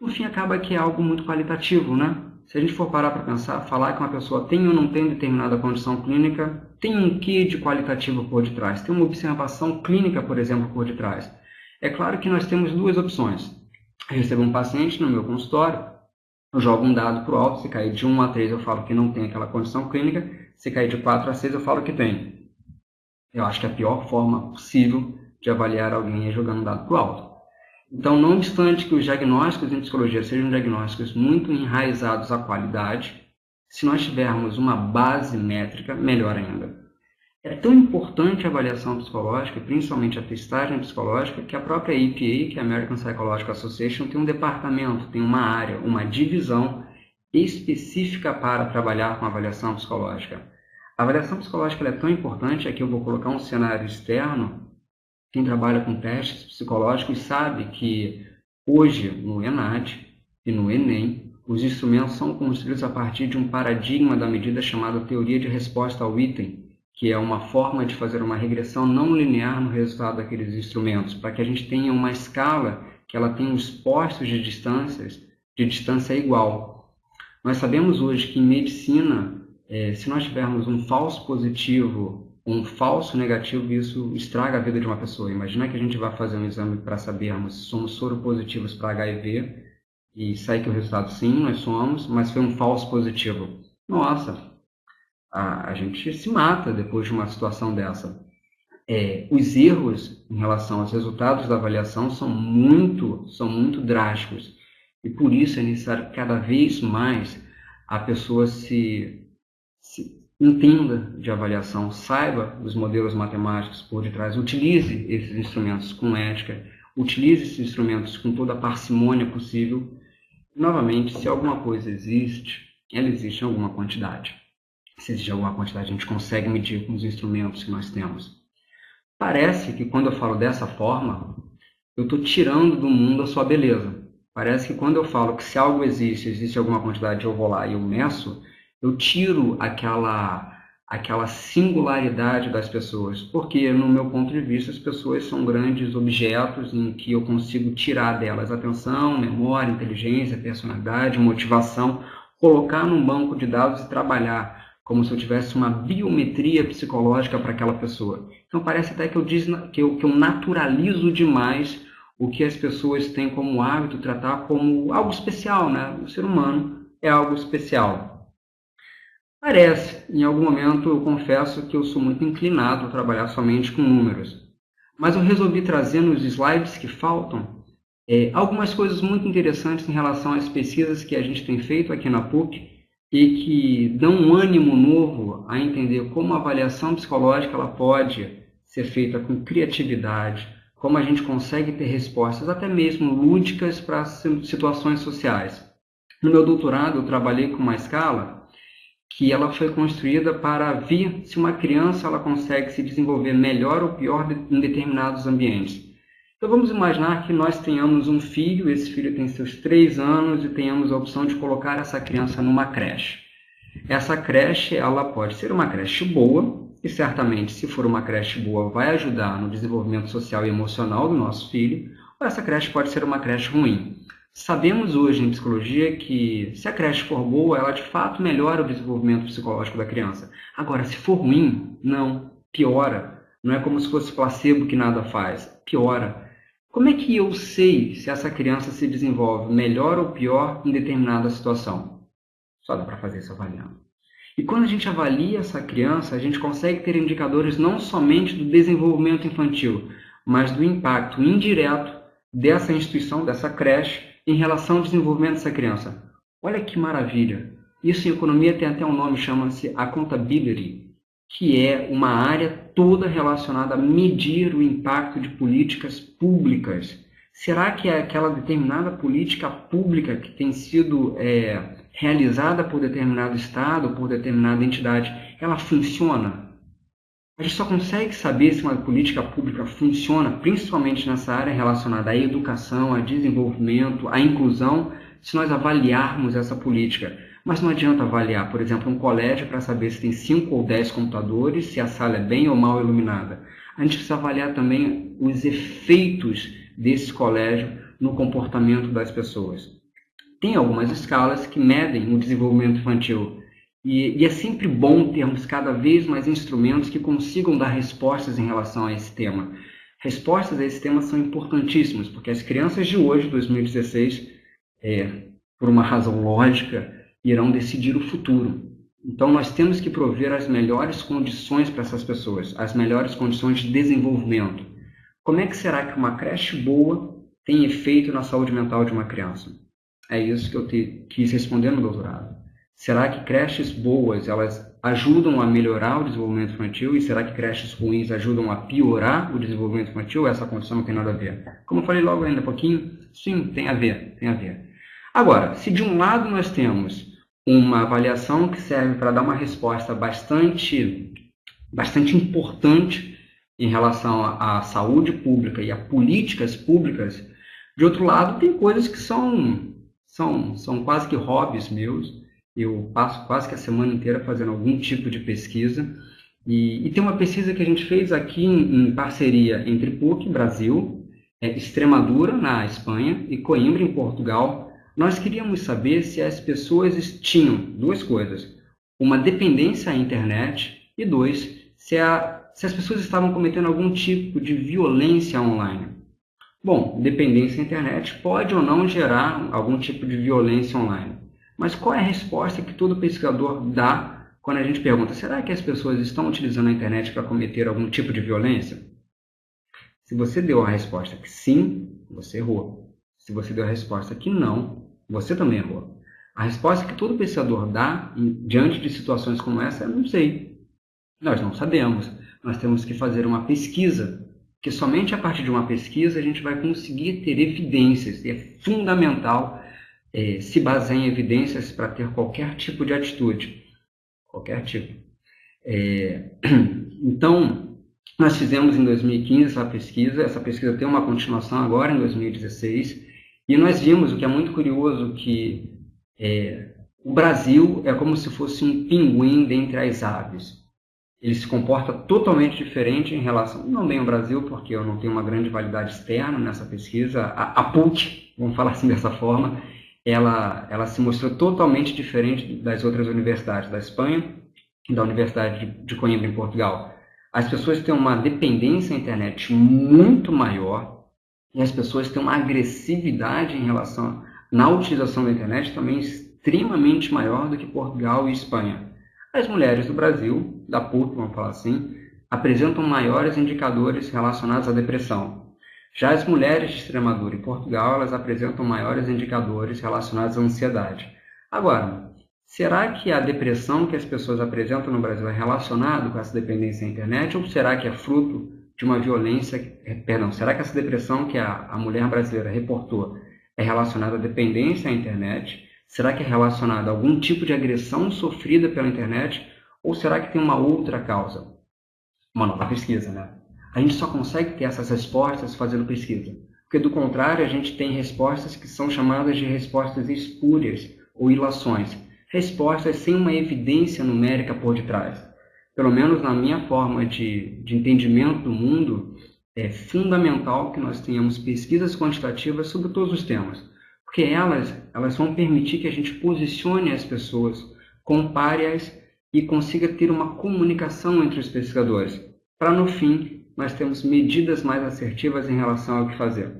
no fim acaba que é algo muito qualitativo, né? Se a gente for parar para pensar, falar que uma pessoa tem ou não tem determinada condição clínica, tem um quê de qualitativo por detrás? Tem uma observação clínica, por exemplo, por detrás. É claro que nós temos duas opções. Eu recebo um paciente no meu consultório, eu jogo um dado para o alto, se cair de 1 a 3 eu falo que não tem aquela condição clínica, se cair de 4 a 6 eu falo que tem. Eu acho que a pior forma possível de avaliar alguém é jogando um dado para o alto. Então, não obstante que os diagnósticos em psicologia sejam diagnósticos muito enraizados à qualidade, se nós tivermos uma base métrica, melhor ainda. É tão importante a avaliação psicológica, principalmente a testagem psicológica, que a própria APA, que é a American Psychological Association, tem um departamento, tem uma área, uma divisão específica para trabalhar com a avaliação psicológica. A avaliação psicológica é tão importante, aqui eu vou colocar um cenário externo. Quem trabalha com testes psicológicos sabe que hoje, no ENAD e no ENEM, os instrumentos são construídos a partir de um paradigma da medida chamada teoria de resposta ao item, que é uma forma de fazer uma regressão não linear no resultado daqueles instrumentos, para que a gente tenha uma escala que ela tenha os postos de distância igual. Nós sabemos hoje que em medicina, se nós tivermos um falso positivo, um falso negativo, isso estraga a vida de uma pessoa. Imagina que a gente vai fazer um exame para sabermos se somos soropositivos para HIV e sai que o resultado sim, nós somos, mas foi um falso positivo. Nossa, a gente se mata depois de uma situação dessa. Os erros em relação aos resultados da avaliação são muito drásticos. E por isso é necessário que cada vez mais a pessoa se entenda de avaliação, saiba os modelos matemáticos por detrás, utilize esses instrumentos com ética, utilize esses instrumentos com toda a parcimônia possível. Novamente, se alguma coisa existe, ela existe em alguma quantidade. Se existe alguma quantidade, a gente consegue medir com os instrumentos que nós temos. Parece que quando eu falo dessa forma, eu estou tirando do mundo a sua beleza. Parece que quando eu falo que se algo existe alguma quantidade, eu vou lá e eu meço, eu tiro aquela singularidade das pessoas, porque, no meu ponto de vista, as pessoas são grandes objetos em que eu consigo tirar delas atenção, memória, inteligência, personalidade, motivação, colocar num banco de dados e trabalhar como se eu tivesse uma biometria psicológica para aquela pessoa. Então, parece até que eu naturalizo demais o que as pessoas têm como hábito tratar como algo especial, né? O ser humano é algo especial. Parece, em algum momento eu confesso que eu sou muito inclinado a trabalhar somente com números. Mas eu resolvi trazer nos slides que faltam algumas coisas muito interessantes em relação às pesquisas que a gente tem feito aqui na PUC e que dão um ânimo novo a entender como a avaliação psicológica ela pode ser feita com criatividade, como a gente consegue ter respostas até mesmo lúdicas para situações sociais. No meu doutorado eu trabalhei com uma escala que ela foi construída para ver se uma criança ela consegue se desenvolver melhor ou pior em determinados ambientes. Então vamos imaginar que nós tenhamos um filho, esse filho tem seus 3 anos e tenhamos a opção de colocar essa criança numa creche. Essa creche ela pode ser uma creche boa, e certamente se for uma creche boa vai ajudar no desenvolvimento social e emocional do nosso filho, ou essa creche pode ser uma creche ruim. Sabemos hoje em psicologia que se a creche for boa, ela de fato melhora o desenvolvimento psicológico da criança. Agora, se for ruim, não, piora. Não é como se fosse placebo que nada faz, piora. Como é que eu sei se essa criança se desenvolve melhor ou pior em determinada situação? Só dá para fazer isso avaliando. E quando a gente avalia essa criança, a gente consegue ter indicadores não somente do desenvolvimento infantil, mas do impacto indireto dessa instituição, dessa creche, em relação ao desenvolvimento dessa criança. Olha que maravilha! Isso em economia tem até um nome, chama-se accountability, que é uma área toda relacionada a medir o impacto de políticas públicas. Será que aquela determinada política pública que tem sido realizada por determinado estado, por determinada entidade, ela funciona? A gente só consegue saber se uma política pública funciona, principalmente nessa área relacionada à educação, a desenvolvimento, à inclusão, se nós avaliarmos essa política. Mas não adianta avaliar, por exemplo, um colégio para saber se tem 5 ou 10 computadores, se a sala é bem ou mal iluminada. A gente precisa avaliar também os efeitos desse colégio no comportamento das pessoas. Tem algumas escalas que medem o desenvolvimento infantil. E é sempre bom termos cada vez mais instrumentos que consigam dar respostas em relação a esse tema. Respostas a esse tema são importantíssimas, porque as crianças de hoje, 2016, por uma razão lógica, irão decidir o futuro. Então, nós temos que prover as melhores condições para essas pessoas, as melhores condições de desenvolvimento. Como é que será que uma creche boa tem efeito na saúde mental de uma criança? É isso que eu quis responder no doutorado. Será que creches boas elas ajudam a melhorar o desenvolvimento infantil e será que creches ruins ajudam a piorar o desenvolvimento infantil? Essa condição não tem nada a ver. Como eu falei logo ainda há pouquinho, sim, tem a ver, tem a ver. Agora, se de um lado nós temos uma avaliação que serve para dar uma resposta bastante importante em relação à saúde pública e a políticas públicas, de outro lado tem coisas que são quase que hobbies meus. Eu passo quase que a semana inteira fazendo algum tipo de pesquisa. E tem uma pesquisa que a gente fez aqui em parceria entre PUC, Brasil, Extremadura, na Espanha, e Coimbra, em Portugal. Nós queríamos saber se as pessoas tinham duas coisas: uma dependência à internet e dois, se as pessoas estavam cometendo algum tipo de violência online. Bom, dependência à internet pode ou não gerar algum tipo de violência online. Mas qual é a resposta que todo pesquisador dá quando a gente pergunta: será que as pessoas estão utilizando a internet para cometer algum tipo de violência? Se você deu a resposta que sim, você errou. Se você deu a resposta que não, você também errou. A resposta que todo pesquisador dá diante de situações como essa é: não sei. Nós não sabemos. Nós temos que fazer uma pesquisa, que somente a partir de uma pesquisa a gente vai conseguir ter evidências. E é fundamental se baseia em evidências para ter qualquer tipo de atitude. Qualquer tipo. Então, nós fizemos em 2015 essa pesquisa tem uma continuação agora em 2016, e nós vimos, o que é muito curioso, que o Brasil é como se fosse um pinguim dentre as aves. Ele se comporta totalmente diferente em relação, não bem ao Brasil, porque eu não tenho uma grande validade externa nessa pesquisa, a PUC, vamos falar assim dessa forma, ela se mostrou totalmente diferente das outras universidades da Espanha e da Universidade de Coimbra, em Portugal. As pessoas têm uma dependência à internet muito maior e as pessoas têm uma agressividade em relação na utilização da internet também extremamente maior do que Portugal e Espanha. As mulheres do Brasil, da PUC, vamos falar assim, apresentam maiores indicadores relacionados à depressão. Já as mulheres de Extremadura e Portugal, elas apresentam maiores indicadores relacionados à ansiedade. Agora, será que a depressão que as pessoas apresentam no Brasil é relacionada com essa dependência à internet ou será que é fruto de uma violência, será que essa depressão que a mulher brasileira reportou é relacionada à dependência à internet? Será que é relacionada a algum tipo de agressão sofrida pela internet ou será que tem uma outra causa? Uma nova pesquisa, né? A gente só consegue ter essas respostas fazendo pesquisa, porque do contrário a gente tem respostas que são chamadas de respostas espúrias ou ilações, respostas sem uma evidência numérica por detrás. Pelo menos na minha forma de entendimento do mundo, é fundamental que nós tenhamos pesquisas quantitativas sobre todos os temas, porque elas vão permitir que a gente posicione as pessoas, compare-as e consiga ter uma comunicação entre os pesquisadores, para no fim nós temos medidas mais assertivas em relação ao que fazer.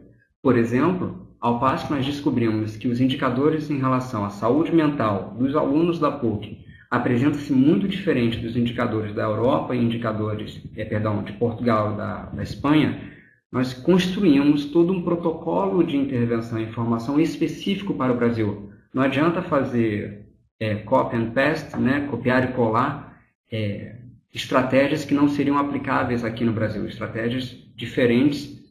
Por exemplo, ao passo que nós descobrimos que os indicadores em relação à saúde mental dos alunos da PUC apresentam-se muito diferente dos indicadores da Europa e indicadores de Portugal e da Espanha, nós construímos todo um protocolo de intervenção e informação específico para o Brasil, Não adianta fazer copy and paste, né? Copiar e colar estratégias que não seriam aplicáveis aqui no Brasil, estratégias diferentes,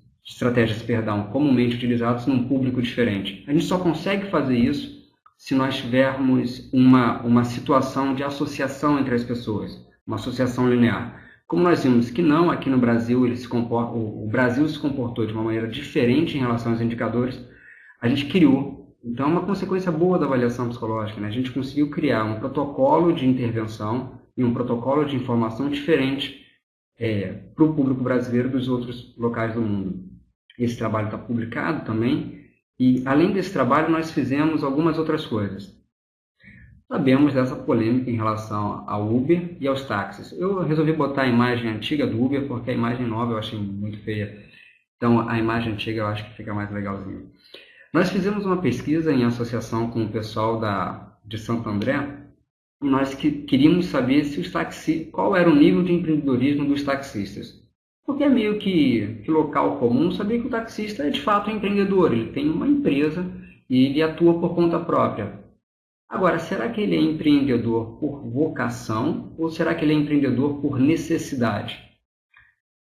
comumente utilizadas num público diferente. A gente só consegue fazer isso se nós tivermos uma situação de associação entre as pessoas, uma associação linear. Como nós vimos que não, aqui no Brasil o Brasil se comportou de uma maneira diferente em relação aos indicadores, a gente criou. Então, é uma consequência boa da avaliação psicológica, né? A gente conseguiu criar um protocolo de intervenção e um protocolo de informação diferente para o público brasileiro dos outros locais do mundo. Esse trabalho está publicado também, e além desse trabalho nós fizemos algumas outras coisas. Sabemos dessa polêmica em relação ao Uber e aos táxis. Eu resolvi botar a imagem antiga do Uber porque a imagem nova eu achei muito feia. Então a imagem antiga eu acho que fica mais legalzinha. Nós fizemos uma pesquisa em associação com o pessoal de Santo André. Nós queríamos saber qual era o nível de empreendedorismo dos taxistas. Porque é meio que local comum saber que o taxista é de fato um empreendedor. Ele tem uma empresa e ele atua por conta própria. Agora, será que ele é empreendedor por vocação ou será que ele é empreendedor por necessidade?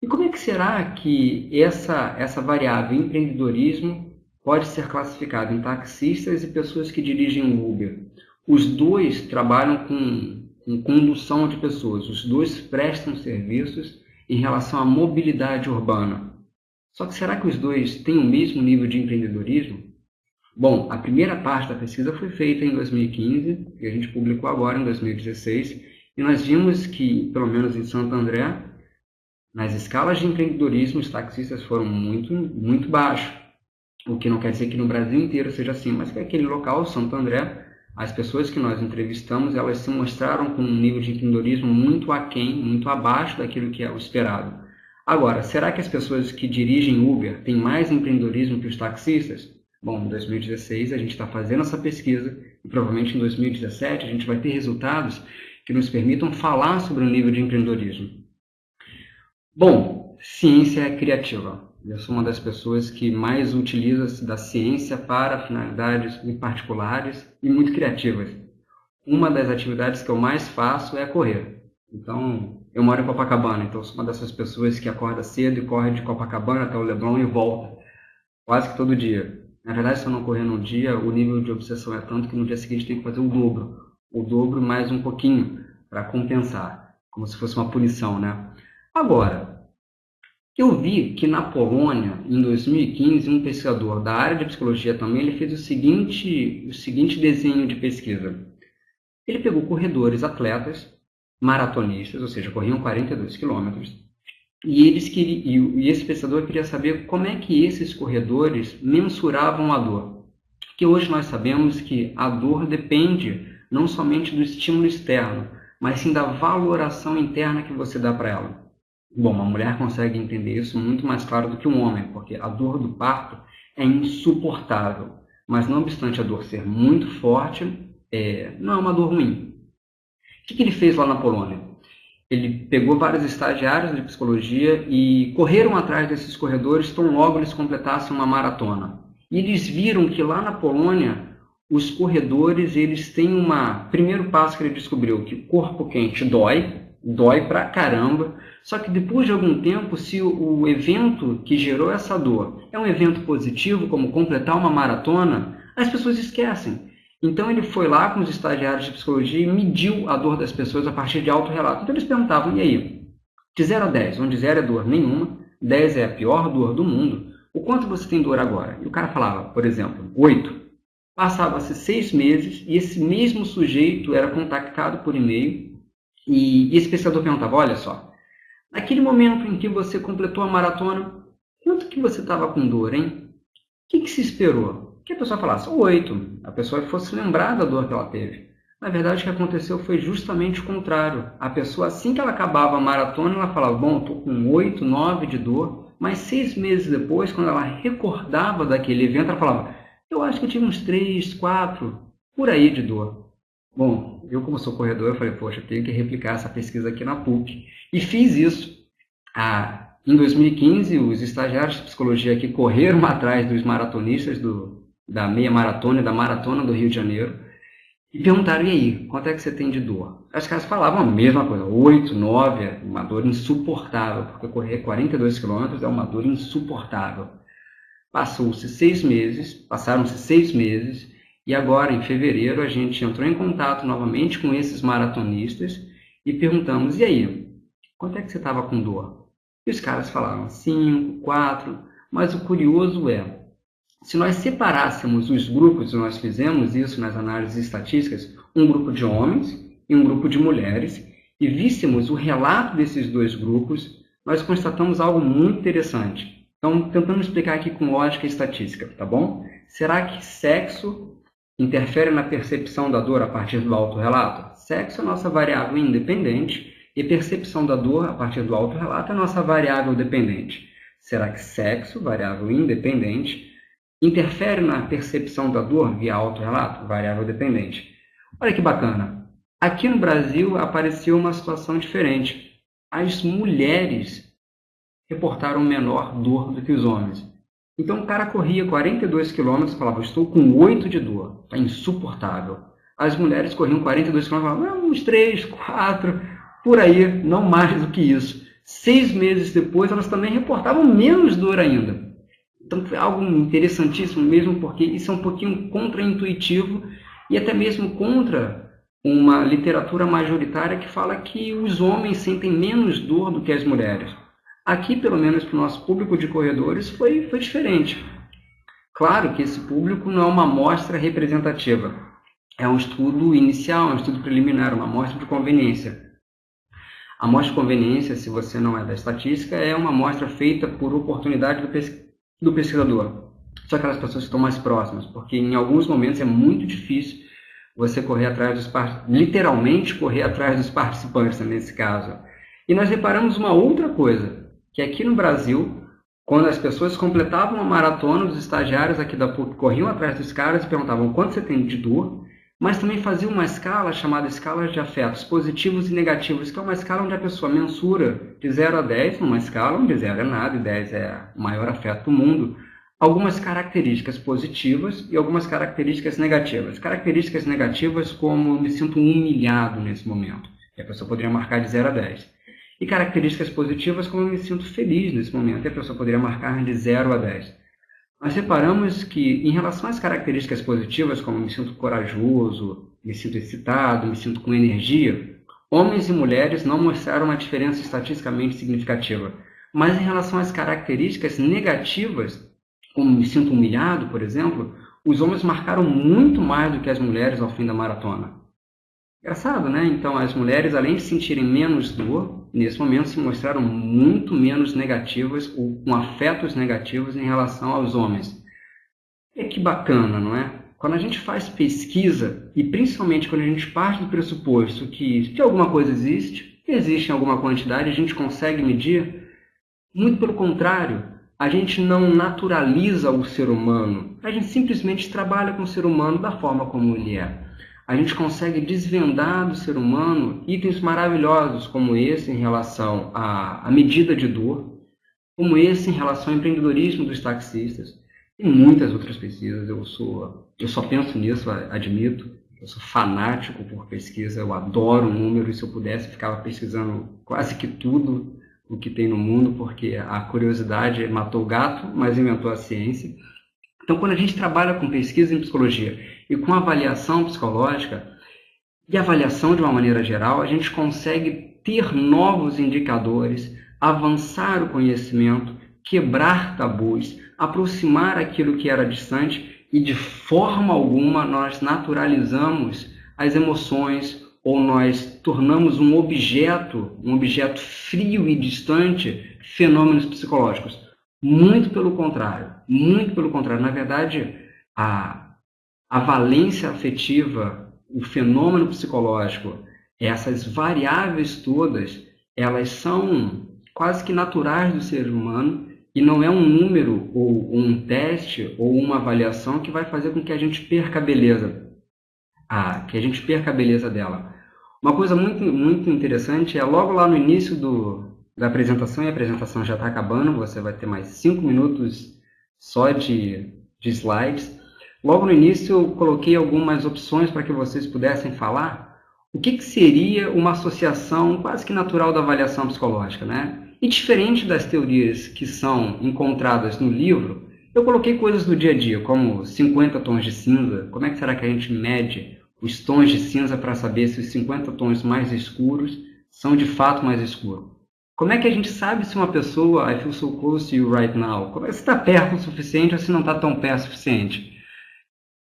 E como é que será que essa variável empreendedorismo pode ser classificada em taxistas e pessoas que dirigem Uber? Os dois trabalham com condução de pessoas, os dois prestam serviços em relação à mobilidade urbana. Só que será que os dois têm o mesmo nível de empreendedorismo? Bom, a primeira parte da pesquisa foi feita em 2015 e a gente publicou agora em 2016 e nós vimos que, pelo menos em Santo André, nas escalas de empreendedorismo os taxistas foram muito, muito baixos. O que não quer dizer que no Brasil inteiro seja assim, mas que aquele local, Santo André, as pessoas que nós entrevistamos, elas se mostraram com um nível de empreendedorismo muito aquém, muito abaixo daquilo que é o esperado. Agora, será que as pessoas que dirigem Uber têm mais empreendedorismo que os taxistas? Bom, em 2016 a gente está fazendo essa pesquisa e provavelmente em 2017 a gente vai ter resultados que nos permitam falar sobre o nível de empreendedorismo. Bom, ciência é criativa. Eu sou uma das pessoas que mais utiliza da ciência para finalidades muito particulares e muito criativas. Uma das atividades que eu mais faço é correr. Então, eu moro em Copacabana, então eu sou uma dessas pessoas que acorda cedo e corre de Copacabana até o Leblon e volta, quase que todo dia. Na verdade, se eu não correr num dia, o nível de obsessão é tanto que no dia seguinte tem que fazer o dobro mais um pouquinho, para compensar, como se fosse uma punição, né? Agora, eu vi que na Polônia, em 2015, um pesquisador da área de psicologia também, ele fez o seguinte desenho de pesquisa. Ele pegou corredores atletas, maratonistas, ou seja, corriam 42 quilômetros, e esse pesquisador queria saber como é que esses corredores mensuravam a dor. Porque hoje nós sabemos que a dor depende não somente do estímulo externo, mas sim da valoração interna que você dá para ela. Bom, uma mulher consegue entender isso muito mais claro do que um homem, porque a dor do parto é insuportável. Mas não obstante a dor ser muito forte, não é uma dor ruim. O que ele fez lá na Polônia? Ele pegou vários estagiários de psicologia e correram atrás desses corredores tão logo eles completassem uma maratona. E eles viram que lá na Polônia, os corredores eles têm primeiro passo que ele descobriu, que o corpo quente dói pra caramba, só que depois de algum tempo, se o evento que gerou essa dor é um evento positivo, como completar uma maratona, as pessoas esquecem. Então ele foi lá com os estagiários de psicologia e mediu a dor das pessoas a partir de autorrelato. Então eles perguntavam, e aí? De 0 a 10, onde 0 é dor nenhuma, 10 é a pior dor do mundo, o quanto você tem dor agora? E o cara falava, por exemplo, 8. Passava-se 6 meses e esse mesmo sujeito era contactado por e-mail e esse pesquisador perguntava, olha só, naquele momento em que você completou a maratona, quanto que você estava com dor, hein? O que se esperou? Que a pessoa falasse 8, a pessoa fosse lembrar da dor que ela teve. Na verdade, o que aconteceu foi justamente o contrário. A pessoa, assim que ela acabava a maratona, ela falava, bom, estou com 8, 9 de dor, mas 6 meses depois, quando ela recordava daquele evento, ela falava, eu acho que eu tive uns 3, 4, por aí de dor. Bom, eu como sou corredor, eu falei, poxa, eu tenho que replicar essa pesquisa aqui na PUC. E fiz isso. Em 2015, os estagiários de psicologia que correram atrás dos maratonistas da meia maratona e da maratona do Rio de Janeiro, e perguntaram, e aí, quanto é que você tem de dor? As caras falavam a mesma coisa, 8, 9, uma dor insuportável, porque correr 42 quilômetros é uma dor insuportável. Passaram-se 6 meses, e agora, em fevereiro, a gente entrou em contato novamente com esses maratonistas e perguntamos, e aí, quanto é que você estava com dor? E os caras falaram 5, 4, mas o curioso é, se nós separássemos os grupos, nós fizemos isso nas análises estatísticas, um grupo de homens e um grupo de mulheres, e víssemos o relato desses dois grupos, nós constatamos algo muito interessante. Então, tentando explicar aqui com lógica estatística, tá bom? Será que sexo interfere na percepção da dor a partir do autorrelato? Sexo é a nossa variável independente e percepção da dor a partir do autorrelato é a nossa variável dependente. Será que sexo, variável independente, interfere na percepção da dor via autorrelato, variável dependente? Olha que bacana. Aqui no Brasil apareceu uma situação diferente. As mulheres reportaram menor dor do que os homens. Então o cara corria 42 km e falava, estou com 8 de dor, está insuportável. As mulheres corriam 42 km e falavam, uns 3, 4, por aí, não mais do que isso. 6 meses depois elas também reportavam menos dor ainda. Então foi algo interessantíssimo mesmo, porque isso é um pouquinho contraintuitivo e até mesmo contra uma literatura majoritária que fala que os homens sentem menos dor do que as mulheres. Aqui, pelo menos para o nosso público de corredores, foi diferente. Claro que esse público não é uma amostra representativa. É um estudo inicial, um estudo preliminar, uma amostra de conveniência. A amostra de conveniência, se você não é da estatística, é uma amostra feita por oportunidade do pesquisador. São aquelas pessoas que estão mais próximas, porque em alguns momentos é muito difícil você correr atrás dos participantes, literalmente correr atrás dos participantes nesse caso. E nós reparamos uma outra coisa, que aqui no Brasil, quando as pessoas completavam a maratona, os estagiários aqui da PUC corriam atrás dos caras e perguntavam quanto você tem de dor, mas também faziam uma escala chamada escala de afetos positivos e negativos, que é uma escala onde a pessoa mensura de 0 a 10, numa escala onde 0 é nada e 10 é o maior afeto do mundo, algumas características positivas e algumas características negativas. Características negativas como eu me sinto humilhado nesse momento, que a pessoa poderia marcar de 0 a 10. E características positivas como eu me sinto feliz nesse momento, e a pessoa poderia marcar de 0 a 10. Nós reparamos que, em relação às características positivas, como eu me sinto corajoso, me sinto excitado, me sinto com energia, homens e mulheres não mostraram uma diferença estatisticamente significativa. Mas em relação às características negativas, como me sinto humilhado, por exemplo, os homens marcaram muito mais do que as mulheres ao fim da maratona. Engraçado, né? Então, as mulheres, além de sentirem menos dor, nesse momento se mostraram muito menos negativas ou com afetos negativos em relação aos homens. E que bacana, não é? Quando a gente faz pesquisa, e principalmente quando a gente parte do pressuposto que se alguma coisa existe em alguma quantidade, a gente consegue medir, muito pelo contrário, a gente não naturaliza o ser humano, a gente simplesmente trabalha com o ser humano da forma como ele é. A gente consegue desvendar do ser humano itens maravilhosos como esse em relação à medida de dor, como esse em relação ao empreendedorismo dos taxistas e muitas outras pesquisas. Eu só penso nisso, admito. Eu sou fanático por pesquisa, eu adoro números. Se eu pudesse, ficava pesquisando quase que tudo o que tem no mundo, porque a curiosidade matou o gato, mas inventou a ciência. Então, quando a gente trabalha com pesquisa em psicologia e com avaliação psicológica, e avaliação de uma maneira geral, a gente consegue ter novos indicadores, avançar o conhecimento, quebrar tabus, aproximar aquilo que era distante e de forma alguma nós naturalizamos as emoções ou nós tornamos um objeto frio e distante, fenômenos psicológicos. Muito pelo contrário. Na verdade, a valência afetiva, o fenômeno psicológico, essas variáveis todas, elas são quase que naturais do ser humano e não é um número ou um teste ou uma avaliação que vai fazer com que a gente perca a beleza, dela. Uma coisa muito interessante é logo lá no início da apresentação, e a apresentação já está acabando, você vai ter mais 5 minutos só de slides. Logo no início eu coloquei algumas opções para que vocês pudessem falar o que seria uma associação quase que natural da avaliação psicológica, né? E diferente das teorias que são encontradas no livro, eu coloquei coisas do dia a dia, como 50 tons de cinza. Como é que será que a gente mede os tons de cinza para saber se os 50 tons mais escuros são de fato mais escuros? Como é que a gente sabe se uma pessoa, I feel so close to you right now, como é que você está perto o suficiente ou se não está tão perto o suficiente?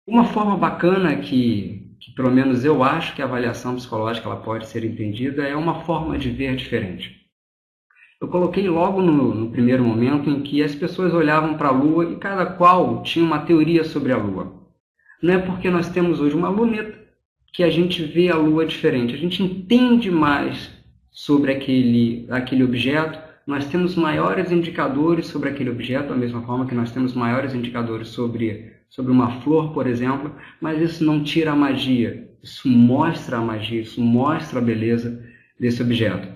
Uma forma bacana que pelo menos eu acho que a avaliação psicológica ela pode ser entendida é uma forma de ver diferente. Eu coloquei logo no primeiro momento em que as pessoas olhavam para a Lua e cada qual tinha uma teoria sobre a Lua. Não é porque nós temos hoje uma luneta que a gente vê a Lua diferente. A gente entende mais sobre aquele objeto, nós temos maiores indicadores sobre aquele objeto, da mesma forma que nós temos maiores indicadores sobre uma flor, por exemplo, mas isso não tira a magia, isso mostra a magia, isso mostra a beleza desse objeto.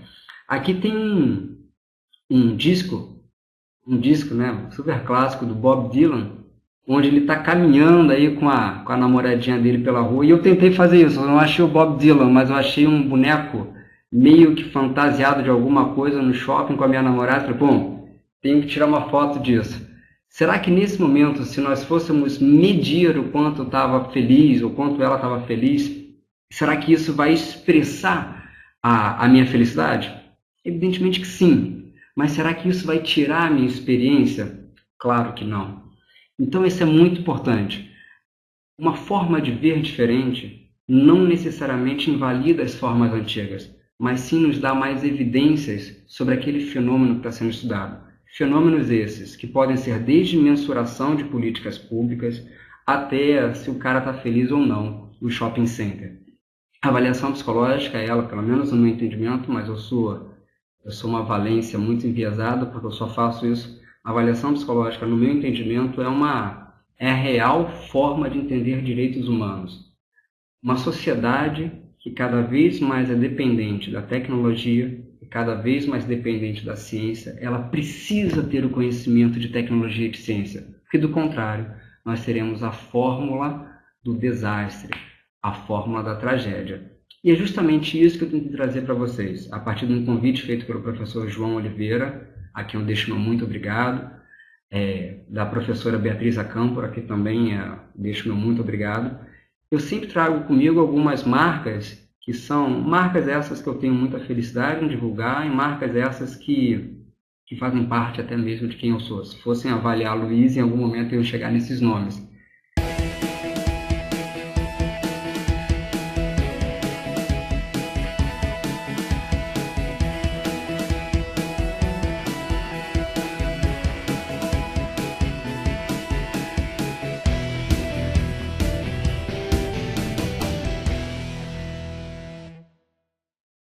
Aqui tem um disco, né, super clássico do Bob Dylan, onde ele está caminhando aí com a namoradinha dele pela rua, e eu tentei fazer isso, eu não achei o Bob Dylan, mas eu achei um boneco meio que fantasiado de alguma coisa no shopping com a minha namorada. Falei, bom, tenho que tirar uma foto disso. Será que nesse momento, se nós fôssemos medir o quanto eu estava feliz, ou quanto ela estava feliz, será que isso vai expressar a minha felicidade? Evidentemente que sim. Mas será que isso vai tirar a minha experiência? Claro que não. Então isso é muito importante. Uma forma de ver diferente não necessariamente invalida as formas antigas, mas sim nos dá mais evidências sobre aquele fenômeno que está sendo estudado. Fenômenos esses que podem ser desde mensuração de políticas públicas até se o cara está feliz ou não no shopping center. A avaliação psicológica, ela, pelo menos no meu entendimento, mas eu sou uma valência muito enviesada porque eu só faço isso. A avaliação psicológica, no meu entendimento, é a real forma de entender direitos humanos. Uma sociedade que cada vez mais é dependente da tecnologia e cada vez mais dependente da ciência, ela precisa ter o conhecimento de tecnologia e de ciência, porque do contrário, nós teremos a fórmula do desastre, a fórmula da tragédia. E é justamente isso que eu tento trazer para vocês, a partir de um convite feito pelo professor João Oliveira, a quem eu deixo meu muito obrigado, da professora Beatriz Acâmpora, a quem também deixo meu muito obrigado. Eu sempre trago comigo algumas marcas, que são marcas essas que eu tenho muita felicidade em divulgar, e marcas essas que fazem parte até mesmo de quem eu sou. Se fossem avaliar Luiz, em algum momento eu ia chegar nesses nomes.